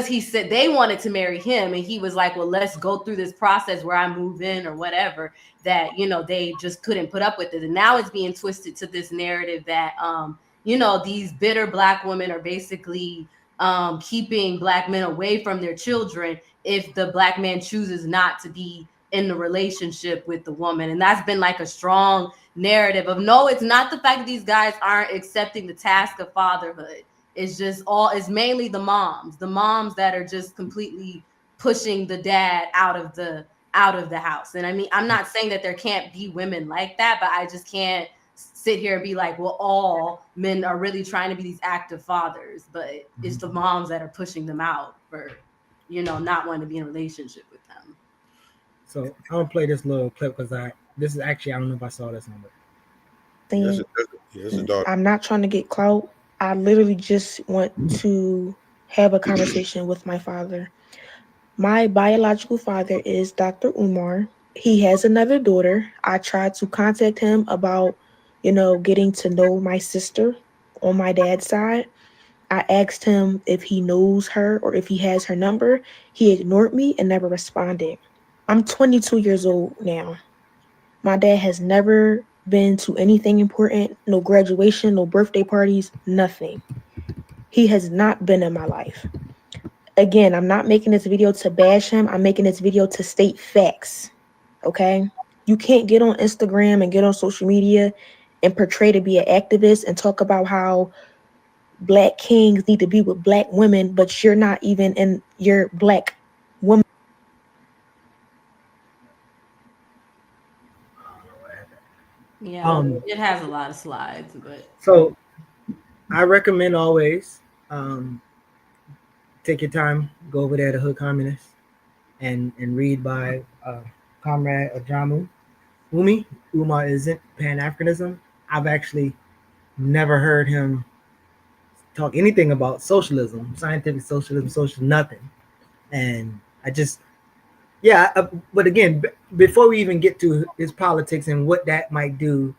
he said they wanted to marry him, and he was like, well, let's go through this process where I move in or whatever, that, they just couldn't put up with it. And now it's being twisted to this narrative that, these bitter black women are basically keeping black men away from their children if the black man chooses not to be in the relationship with the woman. And that's been like a strong narrative of, no, it's not the fact that these guys aren't accepting the task of fatherhood. It's just it's mainly the moms that are just completely pushing the dad out of the house. And I mean, I'm not saying that there can't be women like that, but I just can't sit here and be like, well, all men are really trying to be these active fathers, but it's the moms that are pushing them out for, not wanting to be in a relationship with them. So I'm gonna play this little clip because this is actually, I don't know if I saw this number. I'm not trying to get clout. I literally just want to have a conversation with my father. My biological father is Dr. Umar. He has another daughter. I tried to contact him about, getting to know my sister on my dad's side. I asked him if he knows her or if he has her number. He ignored me and never responded. I'm 22 years old now. My dad has never been to anything important, no graduation, no birthday parties, nothing. He has not been in my life. Again, I'm not making this video to bash him. I'm making this video to state facts, okay? You can't get on Instagram and get on social media and portray to be an activist and talk about how black kings need to be with black women, but you're not even in your black woman. Yeah, it has a lot of slides, but So I recommend always take your time, go over there to Hood Communist and read by Comrade Ajamu Umi. Umar isn't Pan-Africanism. I've actually never heard him talk anything about socialism, scientific socialism, social nothing. And I just, yeah, but again, before we even get to his politics and what that might do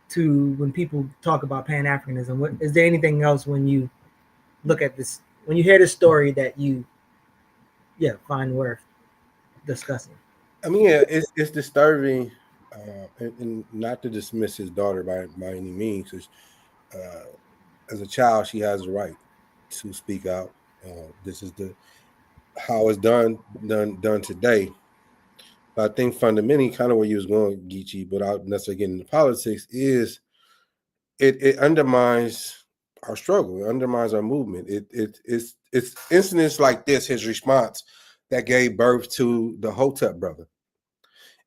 to when people talk about Pan Africanism, what is there anything else when you look at this, when you hear this story that you, find worth discussing? I mean, yeah, it's disturbing, and not to dismiss his daughter by any means. 'Cause, as a child, she has the right to speak out. This is the how it's done today. But I think fundamentally, kind of where you was going, Geechee, without necessarily getting into politics, is it undermines our struggle. It undermines our movement. It's incidents like this, his response, that gave birth to the Hotep brother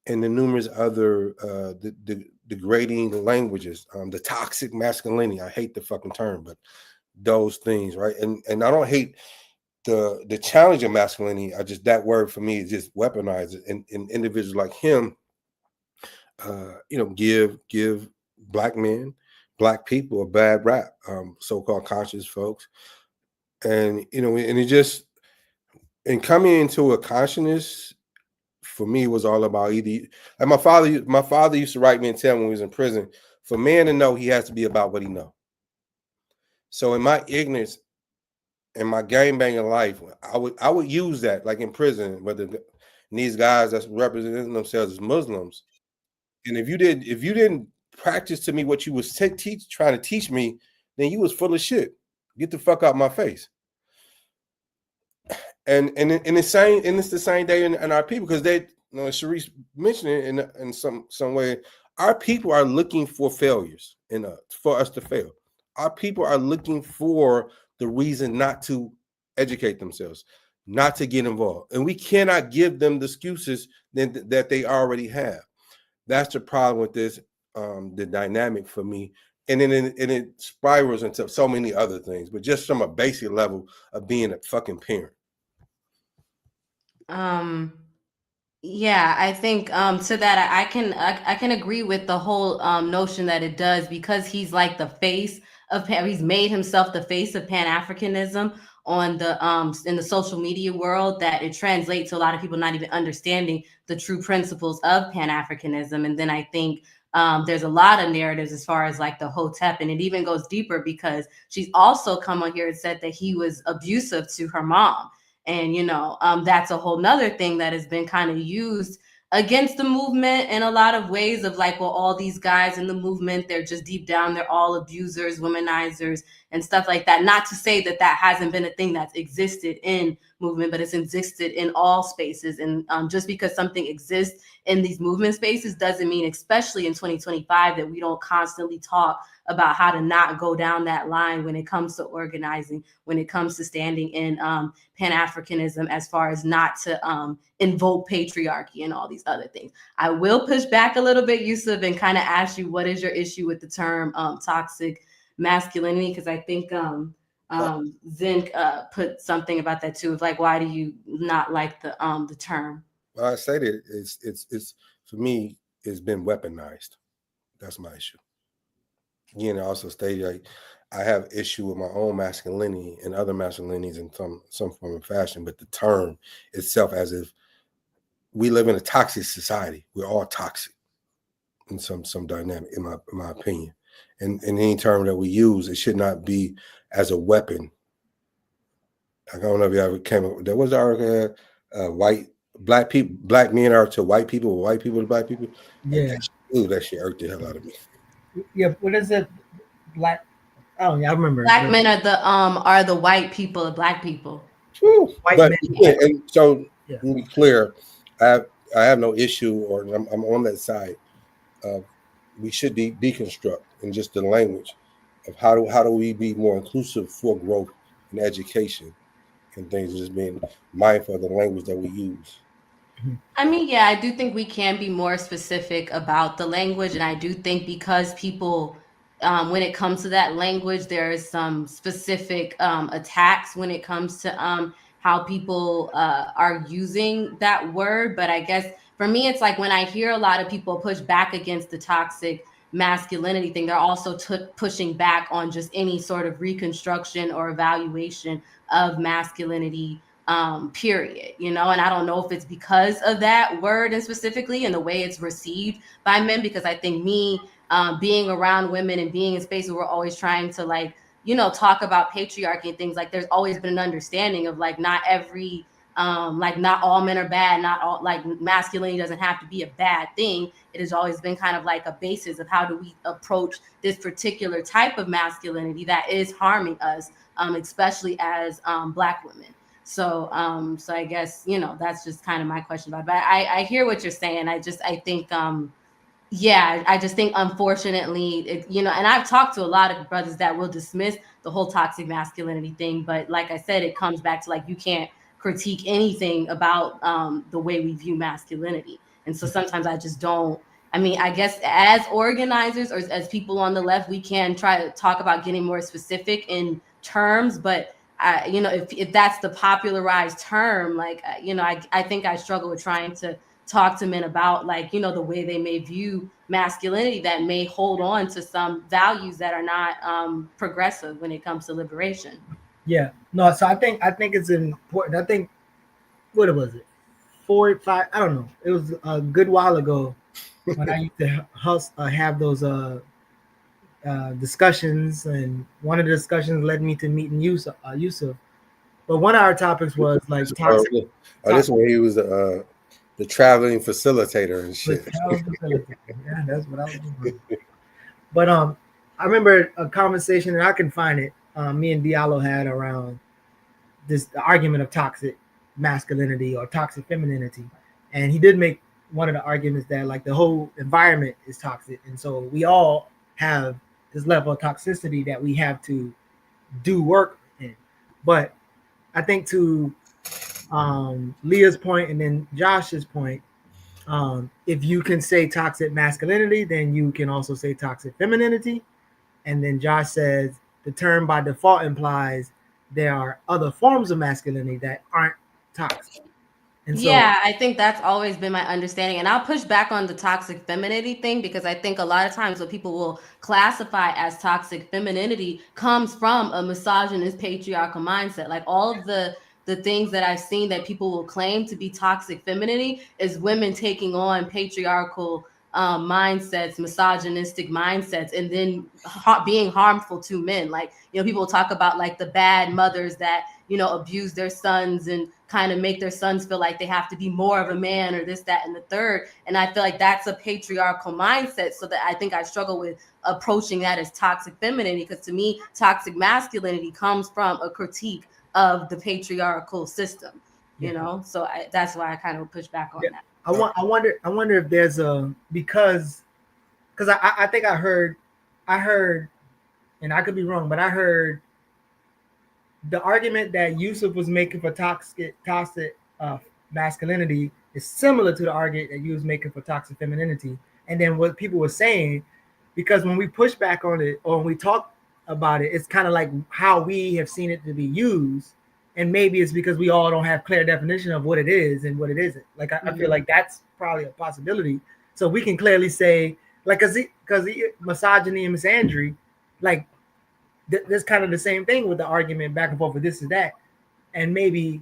and the numerous other the degrading languages, the toxic masculinity. I hate the fucking term, but those things, right? And I don't hate the challenge of masculinity. I just, that word for me is just weaponized it. And individuals like him, give black men, black people a bad rap, so-called conscious folks. And and it just, and coming into a consciousness for me was all about either, like my father used to write me and tell me when he was in prison, for man to know, he has to be about what he know. So in my ignorance and my gang banging life, I would use that, like in prison, whether these guys that's representing themselves as Muslims, and if you didn't practice to me what you was trying to teach me, then you was full of shit. Get the fuck out my face. And it's the same day in our people, because they, Sharice mentioned it in some way. Our people are looking for failures for us to fail. Our people are looking for the reason not to educate themselves, not to get involved, and we cannot give them the excuses that they already have. That's the problem with this, the dynamic for me, and then it spirals into so many other things. But just from a basic level of being a fucking parent. Yeah, I think to that I can agree with the whole notion that it does, because he's like the face of he's made himself the face of Pan-Africanism on the in the social media world, that it translates to a lot of people not even understanding the true principles of Pan-Africanism. And then I think there's a lot of narratives as far as like the Hotep, and it even goes deeper, because she's also come on here and said that he was abusive to her mom. And, that's a whole nother thing that has been kind of used against the movement in a lot of ways, of like, well, all these guys in the movement, they're just deep down, they're all abusers, womanizers, and stuff like that. Not to say that hasn't been a thing that's existed in movement, but it's existed in all spaces. And just because something exists in these movement spaces doesn't mean, especially in 2025, that we don't constantly talk about how to not go down that line when it comes to organizing, when it comes to standing in Pan-Africanism, as far as not to invoke patriarchy and all these other things. I will push back a little bit, Yusef, and kind of ask you, what is your issue with the term toxic masculinity? Because I think Zen put something about that too, of like, why do you not like the term? Well, I say that it's for me, it's been weaponized. That's my issue. Again, I also stated, like, I have issue with my own masculinity and other masculinities in some form of fashion, but the term itself, as if we live in a toxic society. We're all toxic in some dynamic, in my opinion. And any term that we use, it should not be as a weapon. I don't know if you ever came up. There was our black men are to white people, white people to black people. Yeah. That shit irked the hell out of me. Yeah. What is it? Black. Oh yeah, I remember. Black men are the white people of black people. White but men. Yeah, and so to be clear, I have no issue, or I'm on that side. We should deconstruct in just the language. of how do we be more inclusive for growth and education and things, just being mindful of the language that we use. I mean, yeah, I do think we can be more specific about the language. And I do think because people, when it comes to that language, there is some specific attacks when it comes to how people are using that word. But I guess for me, it's like when I hear a lot of people push back against the toxic masculinity thing, they're also pushing back on just any sort of reconstruction or evaluation of masculinity, period, and I don't know if it's because of that word and specifically and the way it's received by men, because I think me being around women and being in spaces where we're always trying to talk about patriarchy and things, like there's always been an understanding of like not every like not all men are bad, not all, like masculinity doesn't have to be a bad thing. It has always been kind of like a basis of how do we approach this particular type of masculinity that is harming us, especially as Black women. So I guess, that's just kind of my question about it. But I hear what you're saying. I think I just think unfortunately, and I've talked to a lot of brothers that will dismiss the whole toxic masculinity thing. But like I said, it comes back to like, you can't critique anything about the way we view masculinity. And so sometimes I just don't. I mean, I guess as organizers or as people on the left, we can try to talk about getting more specific in terms, but if that's the popularized term, like, I think I struggle with trying to talk to men about like, the way they may view masculinity that may hold on to some values that are not progressive when it comes to liberation. Yeah, no. So I think it's important. I think what was it, 4 5? I don't know. It was a good while ago when I used to have those discussions, and one of the discussions led me to meeting Yusef. But one of our topics was like toxic. This one, he was the traveling facilitator and shit. Yeah, that's what I was doing. But I remember a conversation, and I can find it. Me and Diallo had around the argument of toxic masculinity or toxic femininity, and he did make one of the arguments that like the whole environment is toxic, and so we all have this level of toxicity that we have to do work in. But I think to Leah's point and then Josh's point, if you can say toxic masculinity, then you can also say toxic femininity. And then Josh says the term by default implies there are other forms of masculinity that aren't toxic. And so, yeah, I think that's always been my understanding. And I'll push back on the toxic femininity thing, because I think a lot of times what people will classify as toxic femininity comes from a misogynist patriarchal mindset. Like all of the things that I've seen that people will claim to be toxic femininity is women taking on patriarchal mindsets, misogynistic mindsets, and then being harmful to men. Like, people talk about like the bad mothers that, abuse their sons and kind of make their sons feel like they have to be more of a man or this, that, and the third. And I feel like that's a patriarchal mindset. So that I think I struggle with approaching that as toxic femininity, because to me, toxic masculinity comes from a critique of the patriarchal system, so that's why I kind of push back on that. I wonder if there's because I think I heard, and I could be wrong, but I heard the argument that Yusef was making for toxic masculinity is similar to the argument that you was making for toxic femininity. And then what people were saying, because when we push back on it or when we talk about it, it's kind of like how we have seen it to be used. And maybe it's because we all don't have clear definition of what it is and what it isn't. Like I feel like that's probably a possibility. So we can clearly say, like, because misogyny and misandry, like there's kind of the same thing with the argument back and forth with this and that. And maybe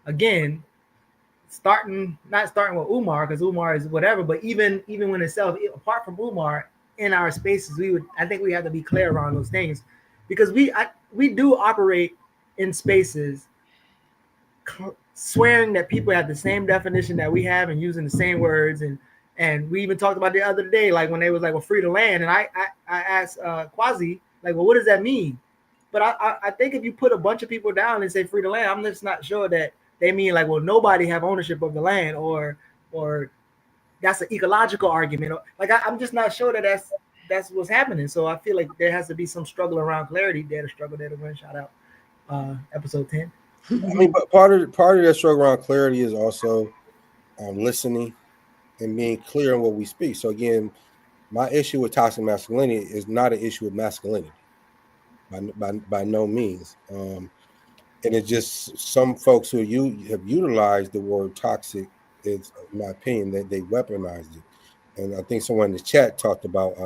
again, not starting with Umar, because Umar is whatever, but even when itself, apart from Umar, in our spaces, I think we have to be clear around those things, because we do operate in spaces swearing that people have the same definition that we have and using the same words, and we even talked about the other day, like when they was like, well, free to land, and I asked Quasi, like, well, what does that mean? But I think if you put a bunch of people down and say free to land, I'm just not sure that they mean like, well, nobody have ownership of the land, or that's an ecological argument. Like I'm just not sure that that's what's happening. So I feel like there has to be some struggle around clarity. Dare to struggle, dare to win. Shout out, episode 10. I mean, but part of that struggle around clarity is also listening and being clear on what we speak. So again, my issue with toxic masculinity is not an issue of masculinity by no means. And it's just some folks who have utilized the word toxic, is, in my opinion, that they weaponized it. And I think someone in the chat talked about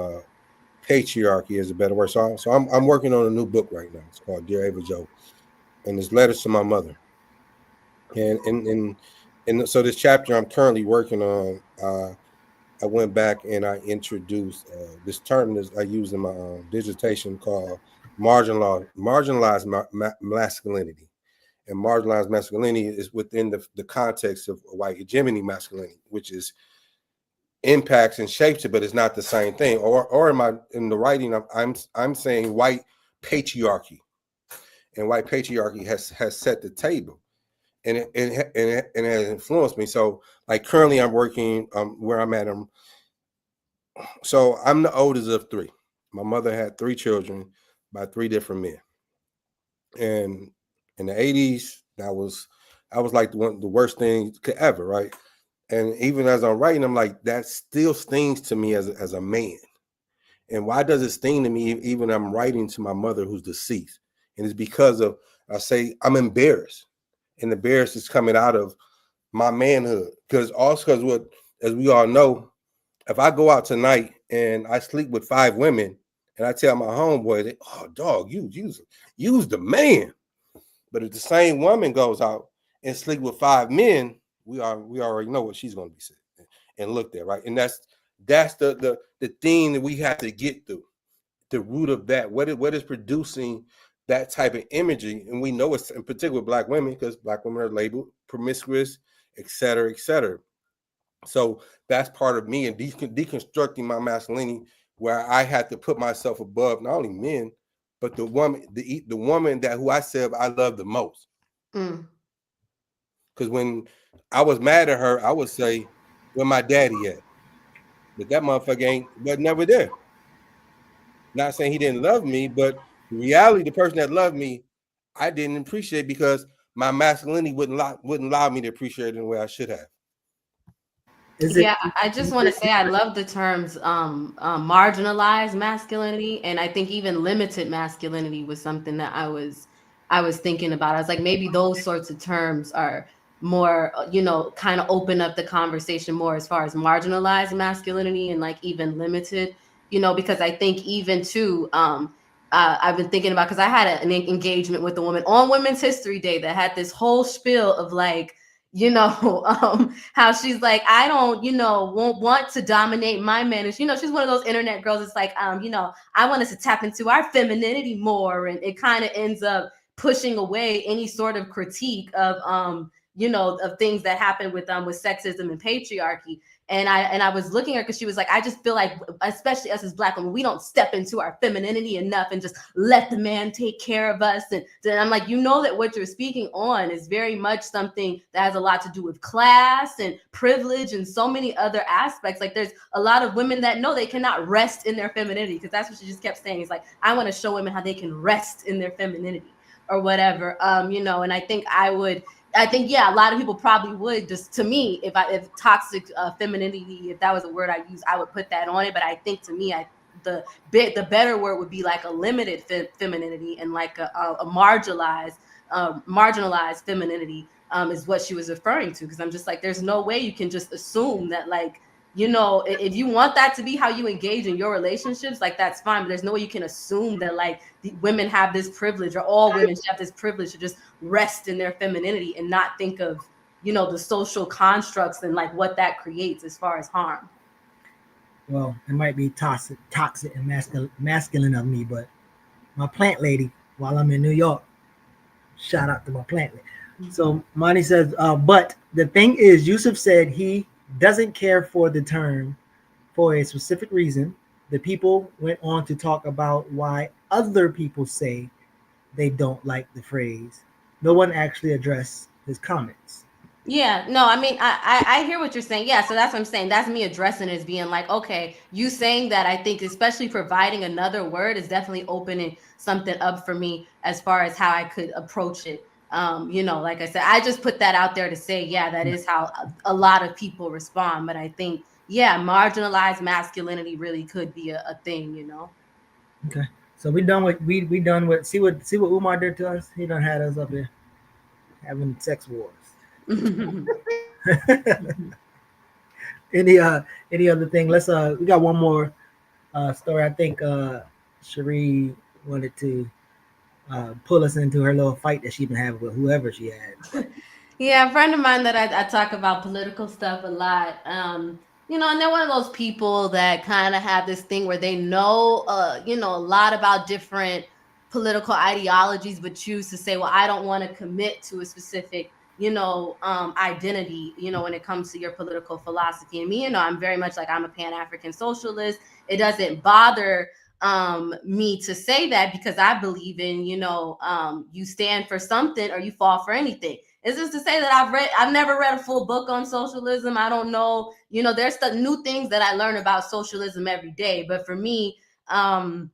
patriarchy is a better word. So I'm working on a new book right now. It's called Dear Ava Joe, and it's letters to my mother. And so this chapter I'm currently working on, I went back and I introduced this term that I use in my dissertation called marginalized masculinity. And marginalized masculinity is within the context of white hegemony masculinity, which is impacts and shapes it, but it's not the same thing. Or in the writing, I'm saying white patriarchy, and white patriarchy has set the table, and it has influenced me. So like currently, I'm working where I'm at. So I'm the oldest of three. My mother had 3 children by 3 different men, and in the 80s, I was like the worst thing could ever, right? And even as I'm writing, I'm like, that still stings to me as a man. And why does it sting to me even I'm writing to my mother who's deceased? And it's because of, I say, I'm embarrassed. And the embarrassed is coming out of my manhood. Because what, as we all know, if I go out tonight and I sleep with 5 women and I tell my homeboy, oh, dog, you's the man. But if the same woman goes out and sleep with 5 men, we already know what she's going to be saying and looked at, right? And that's the thing that we have to get through, the root of that. What is producing that type of imagery? And we know it's in particular Black women, because Black women are labeled promiscuous, et cetera, et cetera. So that's part of me and deconstructing my masculinity, where I had to put myself above not only men, but the woman that who I said I love the most. Because when I was mad at her, I would say, where my daddy at? But that motherfucker was never there. Not saying he didn't love me, but the reality, the person that loved me, I didn't appreciate, because my masculinity wouldn't allow me to appreciate it in the way I should have. I just want to say I love the terms marginalized masculinity, and I think even limited masculinity was something that I was thinking about. I was like, maybe those sorts of terms are more, kind of open up the conversation more as far as marginalized masculinity and like even limited, because I think even too, I've been thinking about, because I had an engagement with a woman on Women's History Day that had this whole spiel of like, how she's like, I don't, won't want to dominate my man. And, she's one of those internet girls. It's like, I want us to tap into our femininity more. And it kind of ends up pushing away any sort of critique of, of things that happen with sexism and patriarchy. And I was looking at her because she was like, I just feel like, especially us as Black women, we don't step into our femininity enough and just let the man take care of us. And I'm like, that what you're speaking on is very much something that has a lot to do with class and privilege and so many other aspects. Like there's a lot of women that know they cannot rest in their femininity, because that's what she just kept saying. It's like, I want to show women how they can rest in their femininity or whatever. And I think a lot of people probably would, just to me, if toxic femininity, if that was a word I use, I would put that on it. But I think to me, the better word would be like a limited femininity, and like a marginalized femininity is what she was referring to. Because I'm just like, there's no way you can just assume that, like, if you want that to be how you engage in your relationships, like that's fine. But there's no way you can assume that like the women have this privilege, or all women should have this privilege to just rest in their femininity and not think of, the social constructs and like what that creates as far as harm. Well, it might be toxic and masculine of me, but my plant lady, while I'm in New York, shout out to my plant lady. Mm-hmm. So Monty says, but the thing is, Yusef said he doesn't care for the term for a specific reason. The people went on to talk about why other people say they don't like the phrase. No one actually addressed his comments. Yeah, no, I mean, I hear what you're saying. Yeah, so that's what I'm saying. That's me addressing it as being like, okay, you saying that, I think especially providing another word is definitely opening something up for me as far as how I could approach it. Like I said, I just put that out there to say, yeah, that is how a lot of people respond. But I think, yeah, marginalized masculinity really could be a thing. Okay. So we done with we done with see what Umar did to us. He done had us up here having sex wars. any any other thing? Let's we got one more story. I think Cherie wanted to pull us into her little fight that she been having with whoever she had. Yeah, a friend of mine that I talk about political stuff a lot. And they're one of those people that kind of have this thing where they know, a lot about different political ideologies, but choose to say, well, I don't want to commit to a specific, identity, when it comes to your political philosophy. And me, I'm very much like, I'm a Pan-African socialist. It doesn't bother me to say that, because I believe in, you stand for something or you fall for anything. Is this to say that I've never read a full book on socialism? I don't know. There's the new things that I learn about socialism every day. But for me, the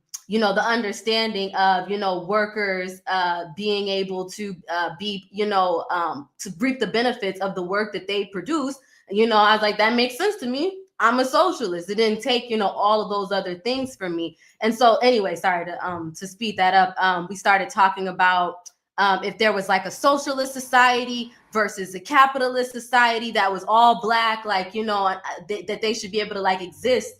understanding of, workers being able to to reap the benefits of the work that they produce, I was like, that makes sense to me. I'm a socialist. It didn't take, all of those other things from me. And so anyway, sorry to speed that up. We started talking about if there was like a socialist society versus a capitalist society that was all black, like, that they should be able to like exist,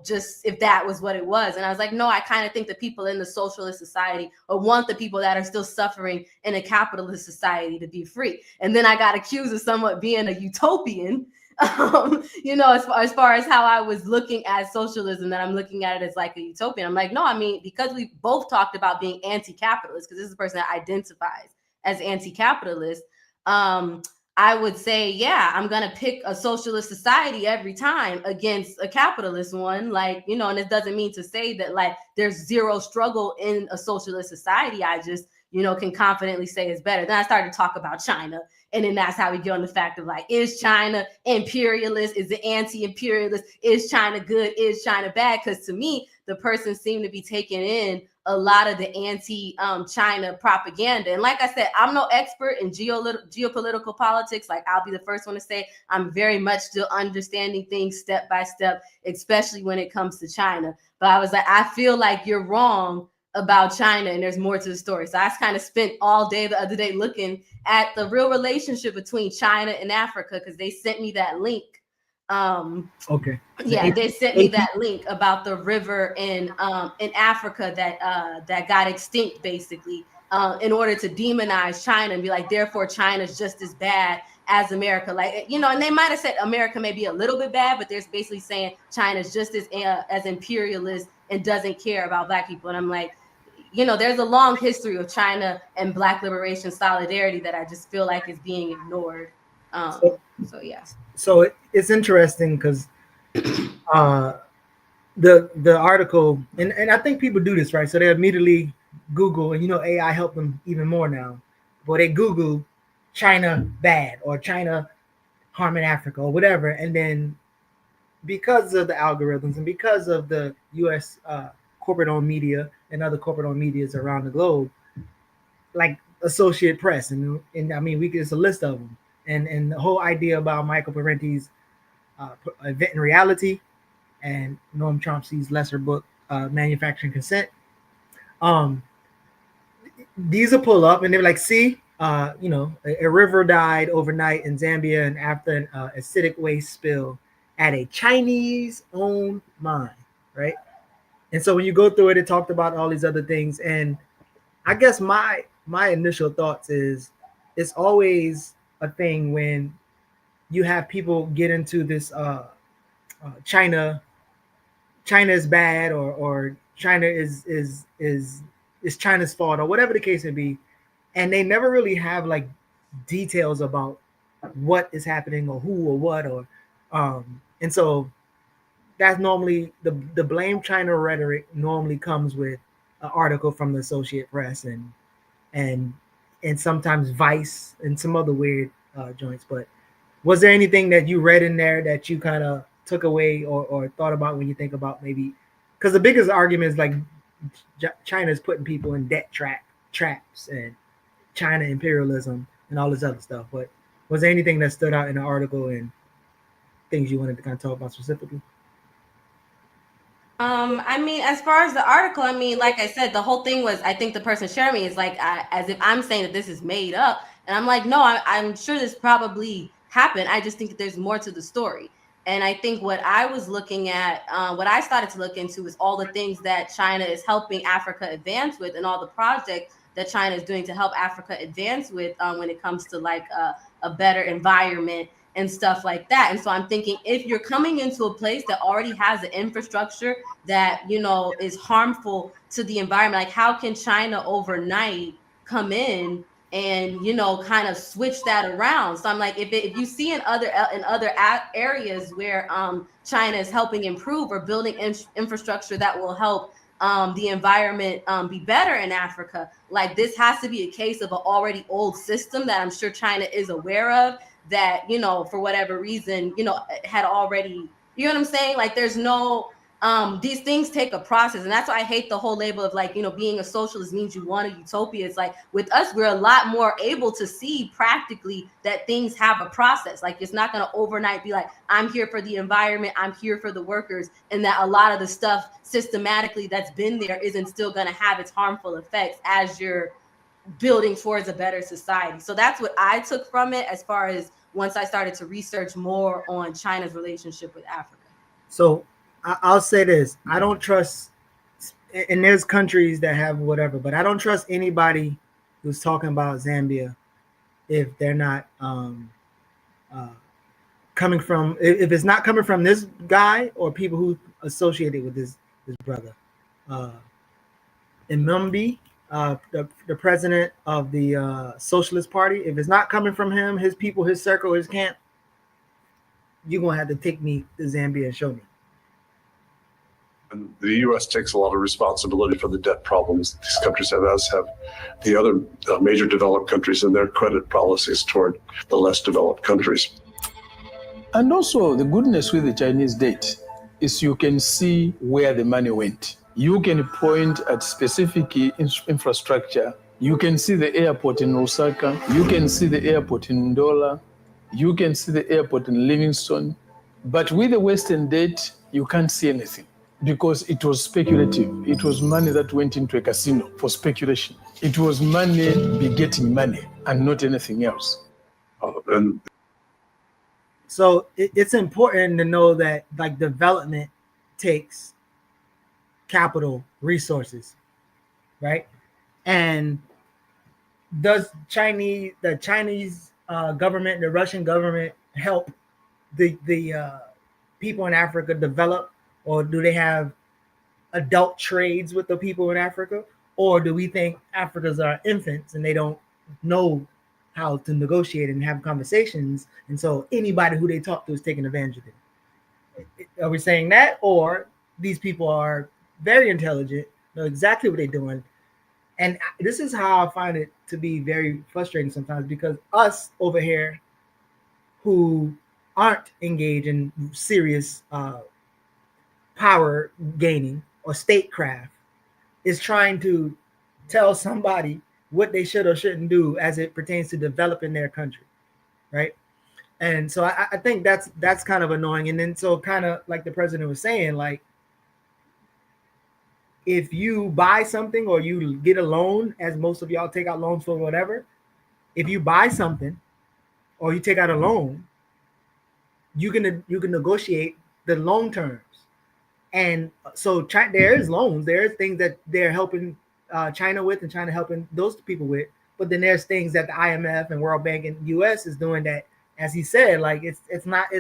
just if that was what it was. And I was like, no, I kind of think the people in the socialist society or want the people that are still suffering in a capitalist society to be free. And then I got accused of somewhat being a utopian, as far as how I was looking at socialism, that I'm looking at it as like a utopian. I'm like, no, I mean, because we both talked about being anti-capitalist, because this is a person that identifies as anti-capitalist. I would say, yeah, I'm going to pick a socialist society every time against a capitalist one. Like, and it doesn't mean to say that like there's zero struggle in a socialist society. I just, can confidently say it's better. Then I started to talk about China. And then that's how we get on the fact of like, is China imperialist? Is it anti-imperialist? Is China good? Is China bad? Because to me, the person seemed to be taking in a lot of the anti-China propaganda. And like I said, I'm no expert in geopolitical politics. Like, I'll be the first one to say I'm very much still understanding things step by step, especially when it comes to China. But I was like, I feel like you're wrong about China and there's more to the story. So I kind of spent all day the other day looking at the real relationship between China and Africa, because they sent me that link. Okay. Yeah, they sent me that link about the river in Africa that got extinct, basically, in order to demonize China and be like, therefore China's just as bad as America. Like, and they might have said America may be a little bit bad, but they're basically saying China's just as imperialist and doesn't care about black people. And I'm like, there's a long history of China and black liberation solidarity that I just feel like is being ignored. So yeah. So it's interesting because the article, and I think people do this, right? So they immediately Google, and AI helped them even more now. But they Google China bad or China harming Africa or whatever, and then because of the algorithms and because of the U.S. Corporate-owned media and other corporate-owned medias around the globe, like Associated Press, and I mean, it's a list of them, and the whole idea about Michael Parenti's Event and Reality, and Noam Chomsky's lesser book, Manufacturing Consent. These will pull up, and they're like, see, a river died overnight in Zambia, and after an acidic waste spill at a Chinese-owned mine, right? And so when you go through it, it talked about all these other things, and I guess my initial thoughts is it's always a thing when you have people get into this China is bad, or China is China's fault, or whatever the case may be, and they never really have like details about what is happening or who or what, or and so that's normally the blame China rhetoric normally comes with an article from the Associated Press and sometimes Vice and some other weird joints. But was there anything that you read in there that you kind of took away or thought about when you think about maybe? Because the biggest argument is like China is putting people in debt traps and China imperialism and all this other stuff. But was there anything that stood out in the article and things you wanted to kind of talk about specifically? I mean, as far as the article, I mean, like I said, the whole thing was, I think the person sharing me is like, as if I'm saying that this is made up. And I'm like, no, I'm sure this probably happened. I just think that there's more to the story. And I think what I was looking at, what I started to look into is all the things that China is helping Africa advance with and all the projects that China is doing to help Africa advance with when it comes to like a better environment and stuff like that. And so I'm thinking, if you're coming into a place that already has an infrastructure that, you know, is harmful to the environment, like how can China overnight come in and, you know, kind of switch that around? So I'm like, if you see in other areas where China is helping improve or building infrastructure that will help the environment be better in Africa, like this has to be a case of an already old system that I'm sure China is aware of, that, you know, for whatever reason, you know, had already, you know what I'm saying? Like there's no, these things take a process. And that's why I hate the whole label of like, you know, being a socialist means you want a utopia. It's like with us, we're a lot more able to see practically that things have a process. Like it's not going to overnight be like, I'm here for the environment, I'm here for the workers, and that a lot of the stuff systematically that's been there isn't still going to have its harmful effects as you're building towards a better society. So that's what I took from it as far as once I started to research more on China's relationship with Africa. So I'll say this: I don't trust, and there's countries that have whatever, but I don't trust anybody who's talking about Zambia if they're not coming from, if it's not coming from this guy or people who associated with this brother. Imumbi, the president of the Socialist Party, if it's not coming from him, his people, his circle, his camp, you're going to have to take me to Zambia and show me. And the U.S. takes a lot of responsibility for the debt problems these countries have, as have the other major developed countries in their credit policies toward the less developed countries. And also the goodness with the Chinese debt is you can see where the money went. You can point at specific infrastructure. You can see the airport in Osaka. You can see the airport in Ndola. You can see the airport in Livingstone. But with the Western debt, you can't see anything because it was speculative. It was money that went into a casino for speculation. It was money begetting money and not anything else. So it's important to know that like development takes capital resources, right? And does the Chinese government, the Russian government help the people in Africa develop, or do they have adult trades with the people in Africa? Or do we think Africans are infants and they don't know how to negotiate and have conversations, and so anybody who they talk to is taking advantage of them? Are we saying that, or these people are very intelligent, know exactly what they're doing? And this is how I find it to be very frustrating sometimes, because us over here who aren't engaged in serious power gaining or statecraft is trying to tell somebody what they should or shouldn't do as it pertains to developing their country, right? And so I think that's kind of annoying. And then so kind of like the president was saying, like if you buy something or you get a loan, as most of y'all take out loans for whatever, if you buy something or you take out a loan, you can negotiate the loan terms. And so there is loans, there's things that they're helping China with and China helping those people with. But then there's things that the IMF and World Bank and US is doing that, as he said, like it's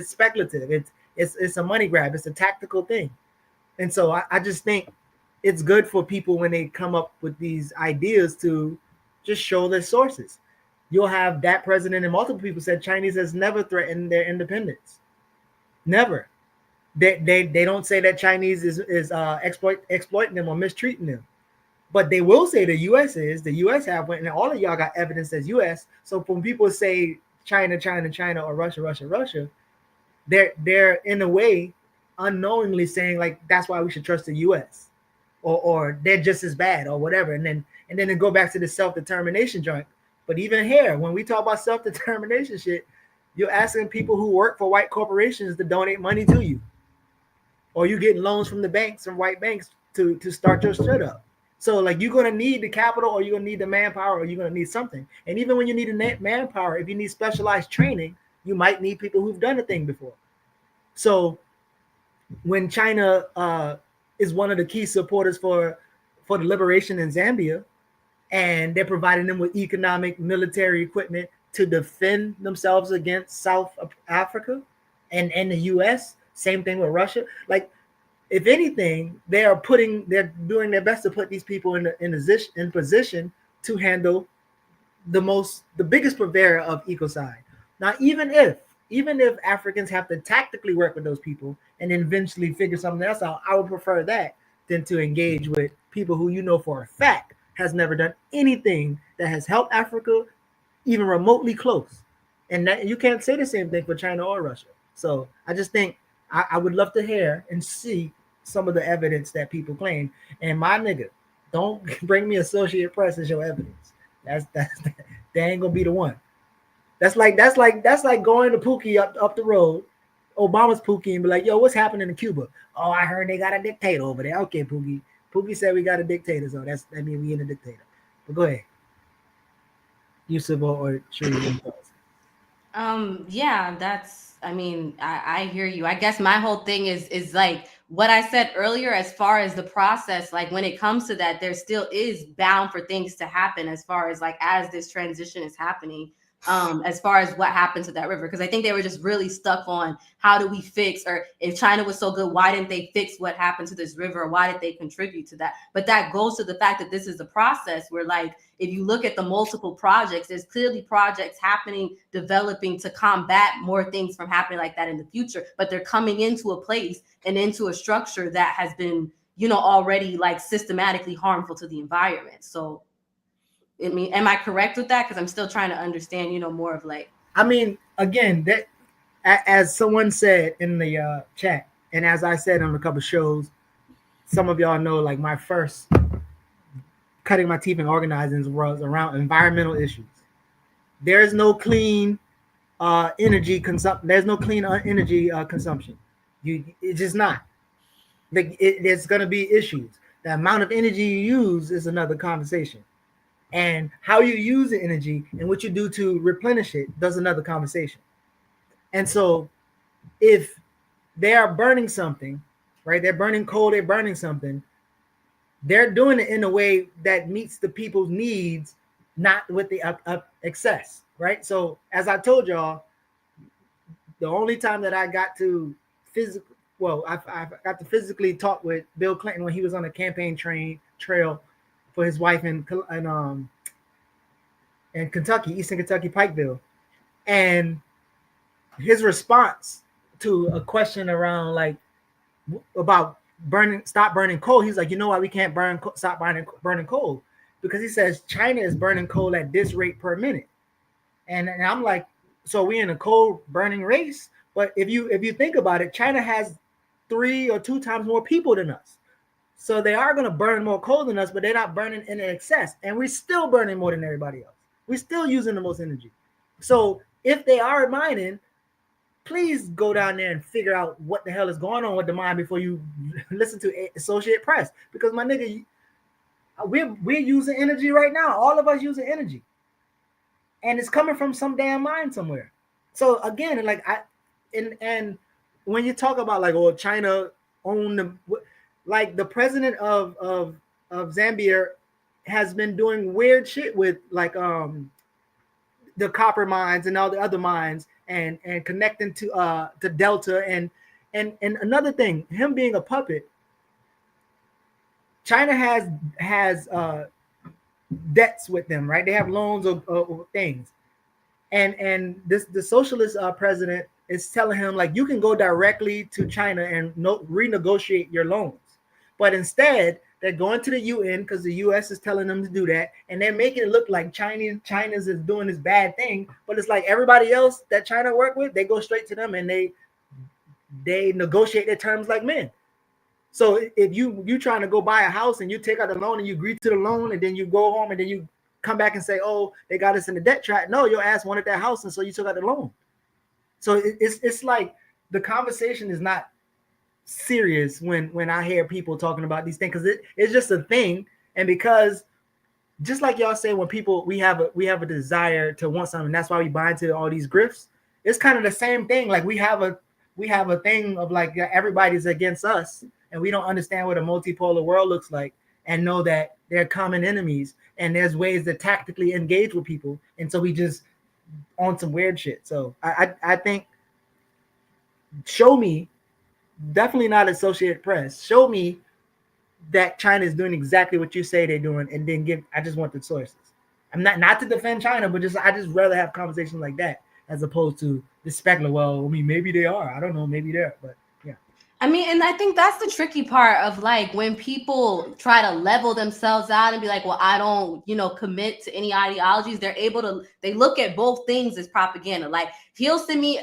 speculative. It's a money grab. It's a tactical thing. And so I just think it's good for people when they come up with these ideas to just show their sources. You'll have that president and multiple people said Chinese has never threatened their independence. Never. They don't say that Chinese is exploiting them or mistreating them. But they will say the U.S. is. The U.S. have went, and all of y'all got evidence as U.S. So when people say China, or Russia, they're in a way unknowingly saying like that's why we should trust the US, or they're just as bad or whatever. And then they go back to the self-determination joint. But even here, when we talk about self-determination shit, you're asking people who work for white corporations to donate money to you, or you getting loans from the banks, from white banks, to start your shit up. So like you're gonna need the capital, or you're gonna need the manpower, or you're gonna need something. And even when you need the manpower, if you need specialized training, you might need people who've done the thing before. So when China is one of the key supporters for the liberation in Zambia, and they're providing them with economic, military equipment to defend themselves against South Africa and the US, same thing with Russia. Like, if anything, they're doing their best to put these people in position to handle the biggest purveyor of ecocide. Now, even if Africans have to tactically work with those people and then eventually figure something else out, I would prefer that than to engage with people who you know for a fact has never done anything that has helped Africa even remotely close. And that, you can't say the same thing for China or Russia. So I just think I would love to hear and see some of the evidence that people claim. And my nigga, don't bring me Associated Press as your evidence. That ain't gonna be the one. That's like going to Pookie up the road, Obama's Pookie, and be like, yo, what's happening in Cuba? Oh, I heard they got a dictator over there. Okay, Pookie. Pookie said we got a dictator, so that means we in a dictator. But go ahead. Yusef or Sheree. Yeah, I hear you. I guess my whole thing is like what I said earlier, as far as the process, like when it comes to that, there still is bound for things to happen as far as like as this transition is happening, as far as what happened to that river. Because I think they were just really stuck on how do we fix, or if China was so good, why didn't they fix what happened to this river? Why did they contribute to that? But that goes to the fact that this is a process where, like, if you look at the multiple projects, there's clearly projects happening, developing to combat more things from happening like that in the future. But they're coming into a place and into a structure that has been, already like systematically harmful to the environment. So, am I correct with that? Because I'm still trying to understand, more of like. I mean, again, that as someone said in the chat, and as I said on a couple shows, some of y'all know, like, my first cutting my teeth in organizing was around environmental issues. There is no clean energy consumption. There's no clean energy consumption. It's just not. Like, there's going to be issues. The amount of energy you use is another conversation. And how you use the energy and what you do to replenish it does another conversation. And so if they are burning something, right? They're burning coal, they're burning something. They're doing it in a way that meets the people's needs, not with the excess, right? So as I told y'all, the only time that I got to I got to physically talk with Bill Clinton when he was on a campaign trail for his wife in Kentucky, Eastern Kentucky, Pikeville. And his response to a question around like about stop burning coal, he's like, you know why we can't stop burning coal? Because he says China is burning coal at this rate per minute. And I'm like, so we're in a coal burning race? But if you think about it, China has 3 or 2 times more people than us. So they are going to burn more coal than us, but they're not burning in excess. And we're still burning more than everybody else. We're still using the most energy. So if they are mining, please go down there and figure out what the hell is going on with the mine before you listen to Associated Press. Because my nigga, we're using energy right now. All of us using energy. And it's coming from some damn mine somewhere. So again, like and when you talk about like, oh, China owned the, like the president of Zambia has been doing weird shit with like the copper mines and all the other mines and connecting to Delta and another thing, him being a puppet. China has debts with them, right? They have loans or things, and the socialist president is telling him like, you can go directly to China and renegotiate your loans. But instead, They're going to the UN because the US is telling them to do that, and they're making it look like China's is doing this bad thing. But it's like everybody else that China work with, they go straight to them and they negotiate their terms like men. So if you trying to go buy a house and you take out the loan and you agree to the loan and then you go home and then you come back and say, oh, they got us in the debt trap. No, your ass wanted that house and so you took out the loan. So it's like the conversation is not serious when I hear people talking about these things, because it's just a thing. And because just like y'all say, when people we have a desire to want something, that's why we buy into all these grifts. It's kind of the same thing. Like we have a thing of like everybody's against us, and we don't understand what a multipolar world looks like, and know that they're common enemies, and there's ways to tactically engage with people, and so we just on some weird shit. So I think show me. Definitely not Associated Press. Show me that China is doing exactly what you say they're doing, and then I just want the sources. I'm not to defend China, but I just rather have conversations like that as opposed to the specular. Well, I mean, maybe they are. I don't know. Maybe they're, but yeah. I mean, and I think that's the tricky part of like when people try to level themselves out and be like, well, I don't, commit to any ideologies. They look at both things as propaganda. Like he'll send me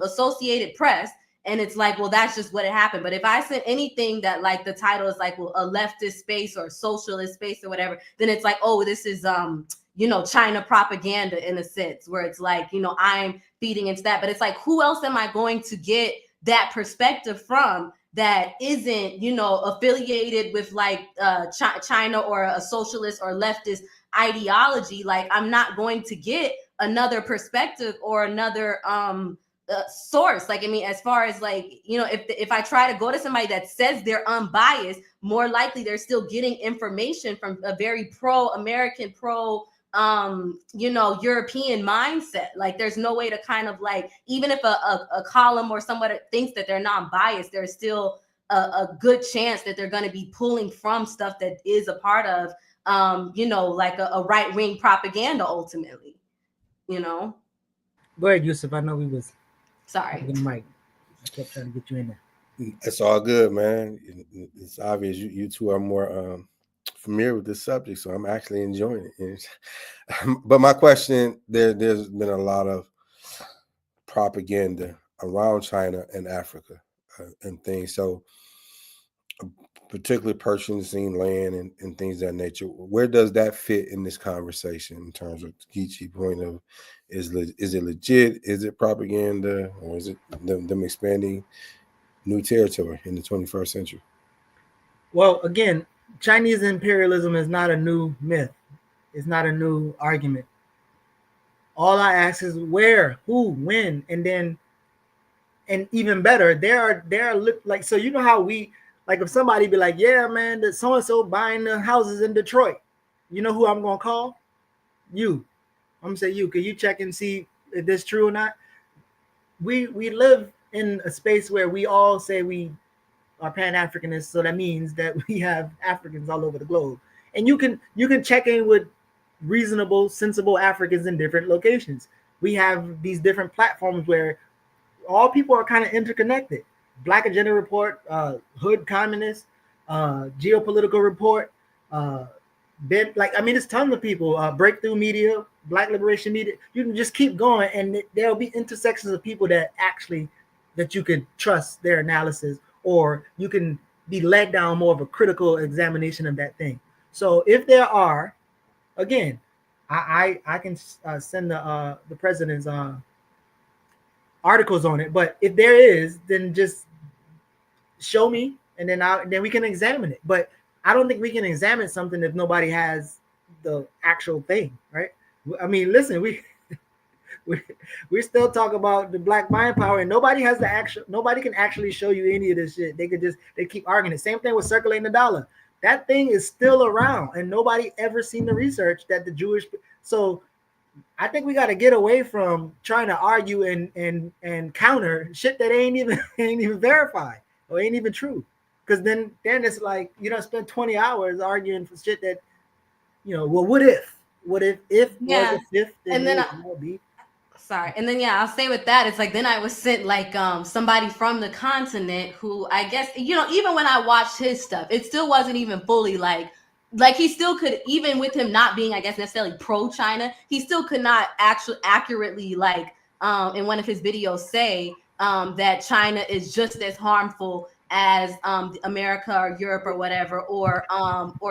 Associated Press, and it's like, well, that's just what it happened. But if I send anything that like the title is like, well, a leftist space or a socialist space or whatever, then it's like, oh, this is China propaganda in a sense, where it's like, I'm feeding into that. But it's like, who else am I going to get that perspective from that isn't, affiliated with like China or a socialist or leftist ideology? Like I'm not going to get another perspective or another source. Like, I mean, as far as like, if I try to go to somebody that says they're unbiased, more likely they're still getting information from a very pro-American, European mindset. Like there's no way to kind of like, even if a column or somebody thinks that they're not biased, there's still a good chance that they're going to be pulling from stuff that is a part of, like a right-wing propaganda ultimately, Go ahead, Yusef. I know we was... Sorry. Mike. I kept trying to get you in there. It's all good, man. It's obvious you two are more familiar with this subject, so I'm actually enjoying it. But my question, there's been a lot of propaganda around China and Africa and things. So particularly purchasing land and things of that nature. Where does that fit in this conversation in terms of Geechee point of is it legit? Is it propaganda? Or is it them expanding new territory in the 21st century? Well, again, Chinese imperialism is not a new myth. It's not a new argument. All I ask is where, who, when, and then, and even better, there are like, so you know how we, like if somebody be like, yeah, man, that so-and-so buying the houses in Detroit, you know who I'm going to call? You. I'm going to say you. Can you check and see if this true or not? We live in a space where we all say we are Pan-Africanists, so that means that we have Africans all over the globe. And you can check in with reasonable, sensible Africans in different locations. We have these different platforms where all people are kind of interconnected. Black Agenda Report, Hood Communist, Geopolitical Report, it's tons of people. Breakthrough Media, Black Liberation Media. You can just keep going, and there'll be intersections of people that you can trust their analysis, or you can be led down more of a critical examination of that thing. So if there are, again, I can send the president's articles on it. But if there is, then just show me, and then we can examine it. But I don't think we can examine something if nobody has the actual thing, right? I mean, listen, we still talk about the black buying power, and nobody can actually show you any of this shit. They keep arguing it. Same thing with circulating the dollar. That thing is still around, and nobody ever seen the research that the Jewish. So I think we got to get away from trying to argue and counter shit that ain't even verified or ain't even true. Because then it's like, spend 20 hours arguing for shit that, well, what if yeah. Was a fifth, then and then Sorry. And then I'll say with that, it's like then I was sent like somebody from the continent who I guess, even when I watched his stuff, it still wasn't even fully like he still could, even with him not being, I guess, necessarily pro-China, he still could not actually accurately like in one of his videos say that China is just as harmful as America or Europe or whatever, or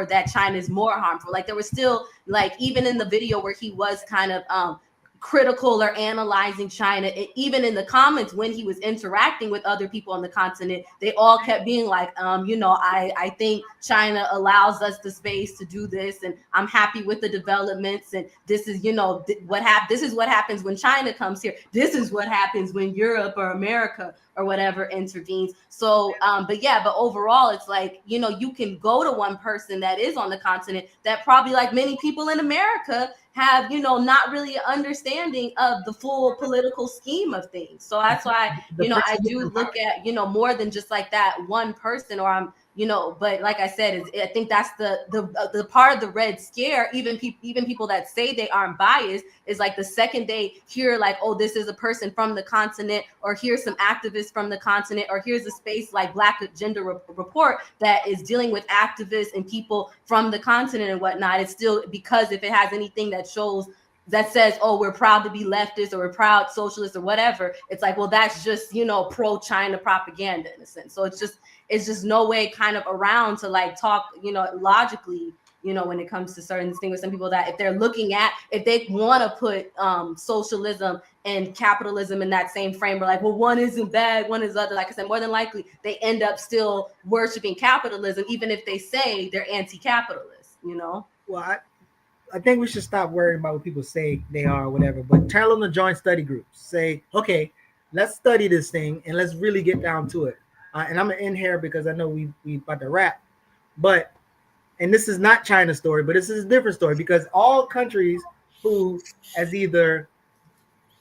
that China is more harmful. Like there was still like, even in the video where he was kind of critical or analyzing China, even in the comments when he was interacting with other people on the continent, they all kept being like, I think China allows us the space to do this, and I'm happy with the developments, and this is, this is what happens when China comes here. This is what happens when Europe or America or whatever intervenes. So, but overall, it's like, you can go to one person that is on the continent that probably, like many people in America, have, not really an understanding of the full political scheme of things. So that's why, I do look at, more than just like that one person, or I'm, but like I said, I think that's the part of the Red Scare. Even people that say they aren't biased is like the second they hear like, oh, this is a person from the continent, or here's some activists from the continent, or here's a space like Black Agenda Report that is dealing with activists and people from the continent and whatnot. It's still, because if it has anything that shows that says, oh, we're proud to be leftist, or we're proud socialist, or whatever, it's like, well, that's just, pro-China propaganda in a sense. So it's just no way kind of around to like talk, logically, when it comes to certain things with some people, that if they're looking at, if they want to put socialism and capitalism in that same frame, we're like, well, one isn't bad, one is other. Like I said, more than likely they end up still worshiping capitalism, even if they say they're anti-capitalist, Well, I think we should stop worrying about what people say they are or whatever, but tell them to join study groups. Say, okay, let's study this thing and let's really get down to it. And I'm gonna end here because I know we about to wrap. But, and this is not China's story, but this is a different story, because all countries who has either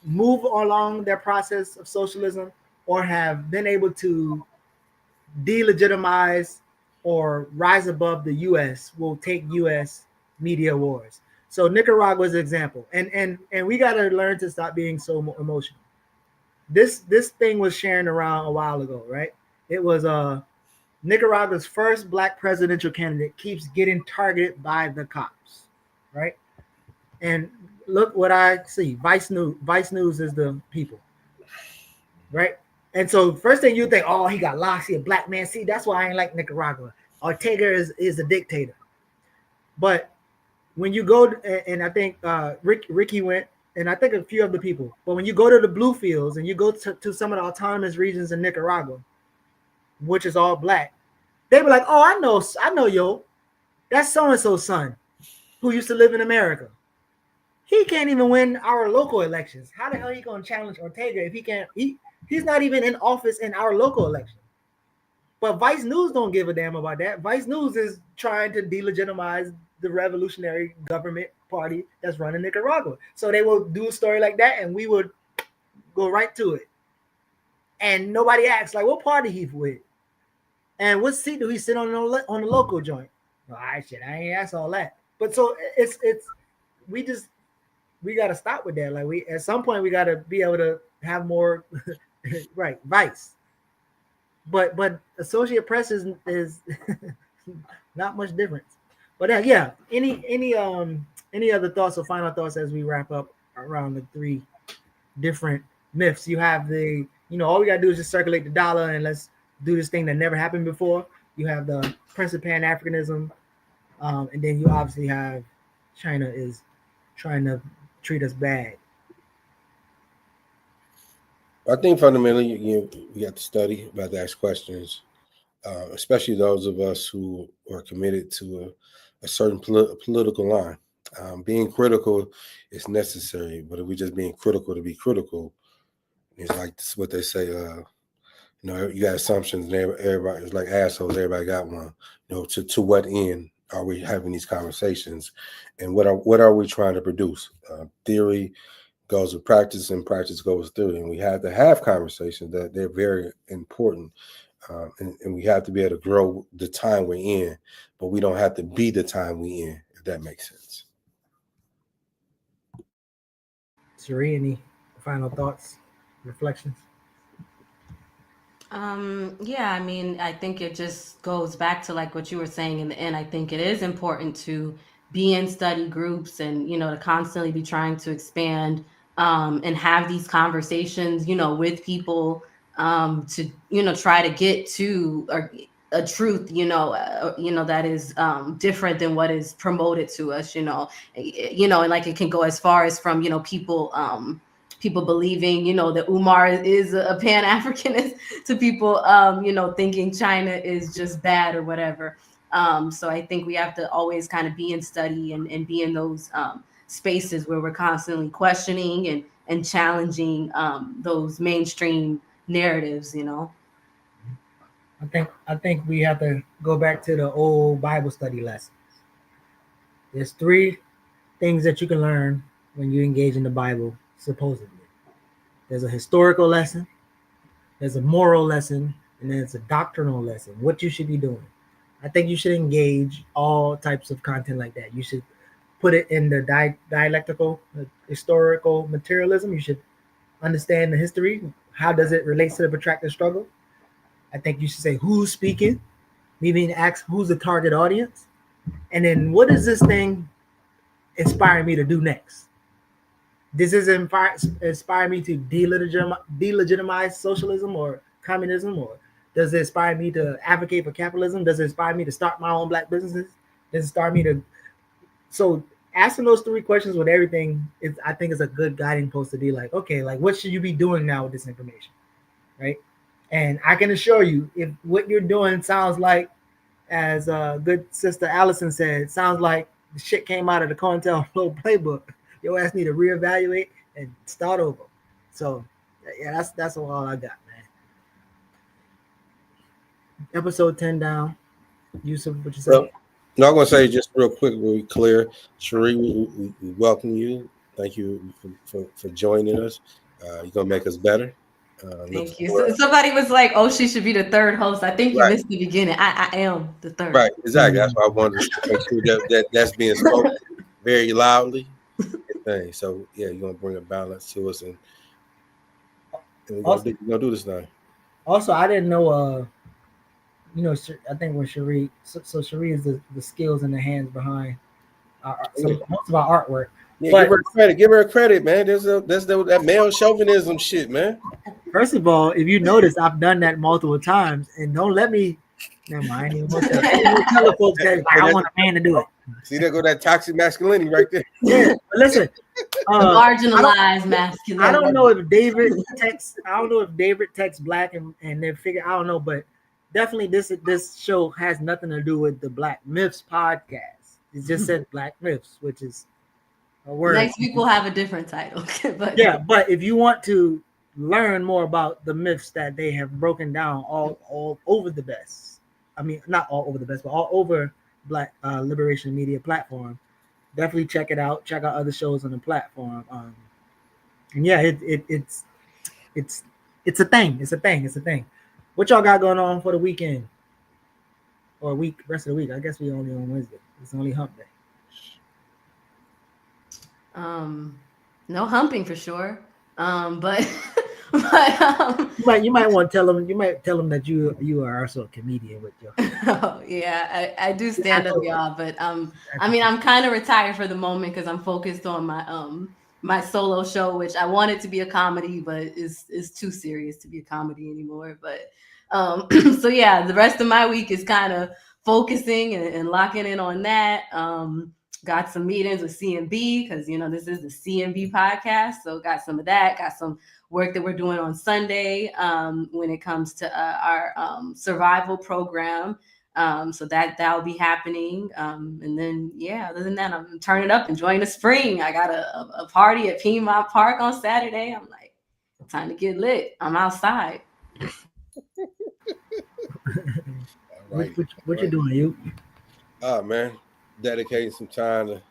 moved along their process of socialism or have been able to delegitimize or rise above the U.S. will take U.S. media wars. So Nicaragua is an example, and we got to learn to stop being so emotional. This thing was sharing around a while ago, right? It was Nicaragua's first Black presidential candidate keeps getting targeted by the cops, right? And look what I see. Vice News is the people, right? And so first thing you think, oh, he got lost, he a Black man. See, that's why I ain't like Nicaragua. Ortega is a dictator. But when you go, and I think Ricky went, and I think a few other people, but when you go to the blue fields and you go to some of the autonomous regions in Nicaragua, which is all Black, they were like, oh, I know, yo, that's so-and-so's son who used to live in America. He can't even win our local elections. How the hell are you going to challenge Ortega if he can't? He's not even in office in our local election. But Vice News don't give a damn about that. Vice News is trying to delegitimize the revolutionary government party that's running Nicaragua. So they will do a story like that, and we would go right to it. And nobody asks, like, what party he's with? And what seat do he sit on the local joint? Well, I ain't asked all that. But so it's we got to stop with that. Like, at some point we got to be able to have more right, Vice. But Associate Press is not much difference. But yeah, any other thoughts or final thoughts as we wrap up around the three different myths? You have all we gotta do is just circulate the dollar and let's do this thing that never happened before. You have the Prince of Pan-Africanism, and then you obviously have China is trying to treat us bad. I think fundamentally, you have to study, you have to ask questions, especially those of us who are committed to a certain political line. Being critical is necessary, but if we're just being critical to be critical, it's like this, what they say, you got assumptions, and everybody is like assholes, everybody got one. To what end are we having these conversations, and what are we trying to produce? Theory goes with practice, and practice goes with theory, and we have to have conversations that they're very important, and we have to be able to grow the time we're in, but we don't have to be the time we're in, if that makes sense. Siri, any final thoughts, reflections? Yeah, I mean, I think it just goes back to like what you were saying in the end. I think it is important to be in study groups and, to constantly be trying to expand and have these conversations, with people to, try to get to a truth, that is different than what is promoted to us, and like it can go as far as from, people believing, that Umar is a Pan-Africanist to people, thinking China is just bad or whatever. So I think we have to always kind of be in study and be in those spaces where we're constantly questioning and challenging those mainstream narratives, I think we have to go back to the old Bible study lessons. There's three things that you can learn when you engage in the Bible, supposedly. There's a historical lesson, there's a moral lesson, and then it's a doctrinal lesson, what you should be doing. I think you should engage all types of content like that. You should put it in the dialectical, historical materialism. You should understand the history. How does it relate to the protracted struggle? I think you should say who's speaking, maybe ask who's the target audience, and then what does this thing inspire me to do next? This is inspire me to delegitimize socialism or communism, or does it inspire me to advocate for capitalism? Does it inspire me to start my own black businesses? Does it inspire me to? So asking those three questions with everything is, I think, is a good guiding post to be like, okay, like what should you be doing now with this information, right? And I can assure you, if what you're doing sounds like, as good sister Allison said, sounds like the shit came out of the COINTELPRO playbook, your ass need to reevaluate and start over. So yeah, that's all I got, man. Episode 10 down. Yusef, what you say? Well, no, I'm gonna say just real quick, really clear. Cherie, we welcome you. Thank you for joining us. You're gonna make us better. Thank you. So somebody was like, "Oh, she should be the third host." I think you missed the beginning. I am the third. Right, exactly. That's why I wanted to make sure that's being spoken very loudly. Thing. So yeah, you're gonna bring a balance to us, and we're gonna do this now. Also, I didn't know. I think when Cherie, so Cherie is the skills in the hands behind most of our artwork. Yeah, but give her credit, man. There's that male chauvinism shit, man. First of all, if you notice, I've done that multiple times, and don't let me. Never mind. I tell the folks that I want a man to do it. See, there go that toxic masculinity right there. Yeah, but listen, marginalized masculinity. I don't know if David texts. I don't know if David texts black and they figure. I don't know, but definitely this show has nothing to do with the Black Myths podcast. It just said Black Myths, which is a word. Next week we'll have a different title. But yeah, but if you want to learn more about the myths that they have broken down all over the best, I mean, not all over the best, but all over Black Liberation Media platform, definitely check it out. Check out other shows on the platform. And yeah, it's a thing. It's a thing. What y'all got going on for the weekend or rest of the week? I guess we only on Wednesday. It's only hump day. No humping for sure. But you might want to tell them. You might tell them that you are also a comedian with your. Oh yeah, I do stand up, y'all. But I mean, I'm kind of retired for the moment because I'm focused on my solo show, which I want it to be a comedy, but is too serious to be a comedy anymore. But so yeah, the rest of my week is kind of focusing and locking in on that. Got some meetings with CMB because this is the CMB podcast, so got some of that. Got some work that we're doing on Sunday when it comes to our survival program. So that'll be happening. And then other than that, I'm turning up, enjoying the spring. I got a party at Piedmont Park on Saturday. I'm like, time to get lit. I'm outside. Right. What you doing, you? Oh man, dedicating some time to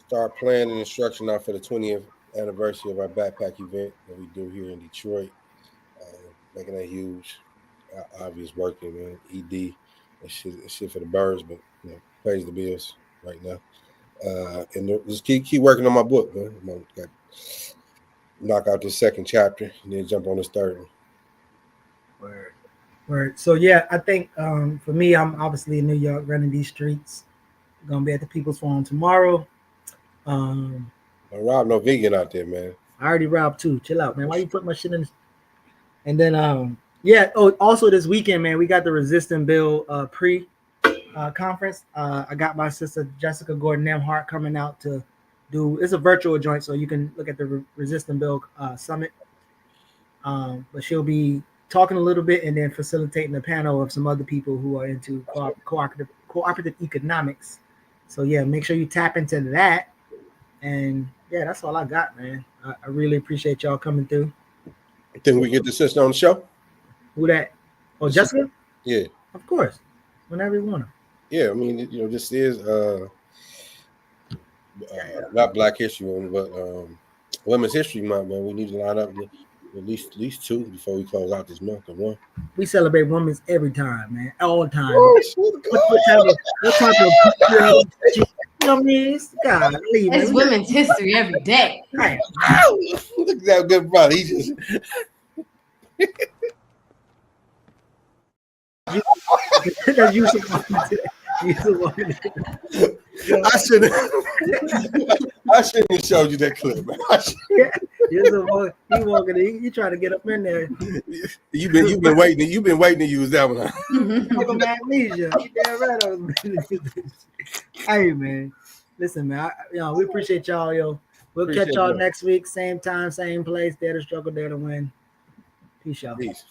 start planning instruction out for the 20th anniversary of our backpack event that we do here in Detroit. Making that huge, obvious working, man. ED, that shit for the birds, but pays the bills right now. And just keep working on my book, man. knock out this second chapter and then jump on this third one. Word. So yeah, I think for me, I'm obviously in New York running these streets. Gonna be at the People's Forum tomorrow. Don't rob no vegan out there, man. I already robbed two. Chill out, man. Why you put my shit in? And then yeah. Oh, also this weekend, man, we got the Resisting Bill pre conference. I got my sister Jessica Gordon Nemhart coming out to do. It's a virtual joint, so you can look at the Resisting Bill summit. But she'll be talking a little bit and then facilitating a panel of some other people who are into cooperative economics. So yeah, make sure you tap into that. And yeah, that's all I got, man. I really appreciate y'all coming through. Think we get the sister on the show? Who that? Oh, Jessica? Yeah. Of course. Whenever you want to. Yeah, I mean, you know, this is not Black History Month, but Women's History Month, man. We need to line up at least two before we close out this month. One. We celebrate women's every time, man. All the time. Oh, what type of you know what I mean? God, it's women's history every day. Right. Look at that good brother. He just that's Yusef. I shouldn't have showed you that clip, man. You trying to get up in there. You've been waiting to use that one. Welcome to amnesia. You damn right I was. Hey man, listen, man. We appreciate y'all, yo. We'll catch y'all next week, same time, same place. Dare to struggle, dare to win. Peace, y'all. Peace.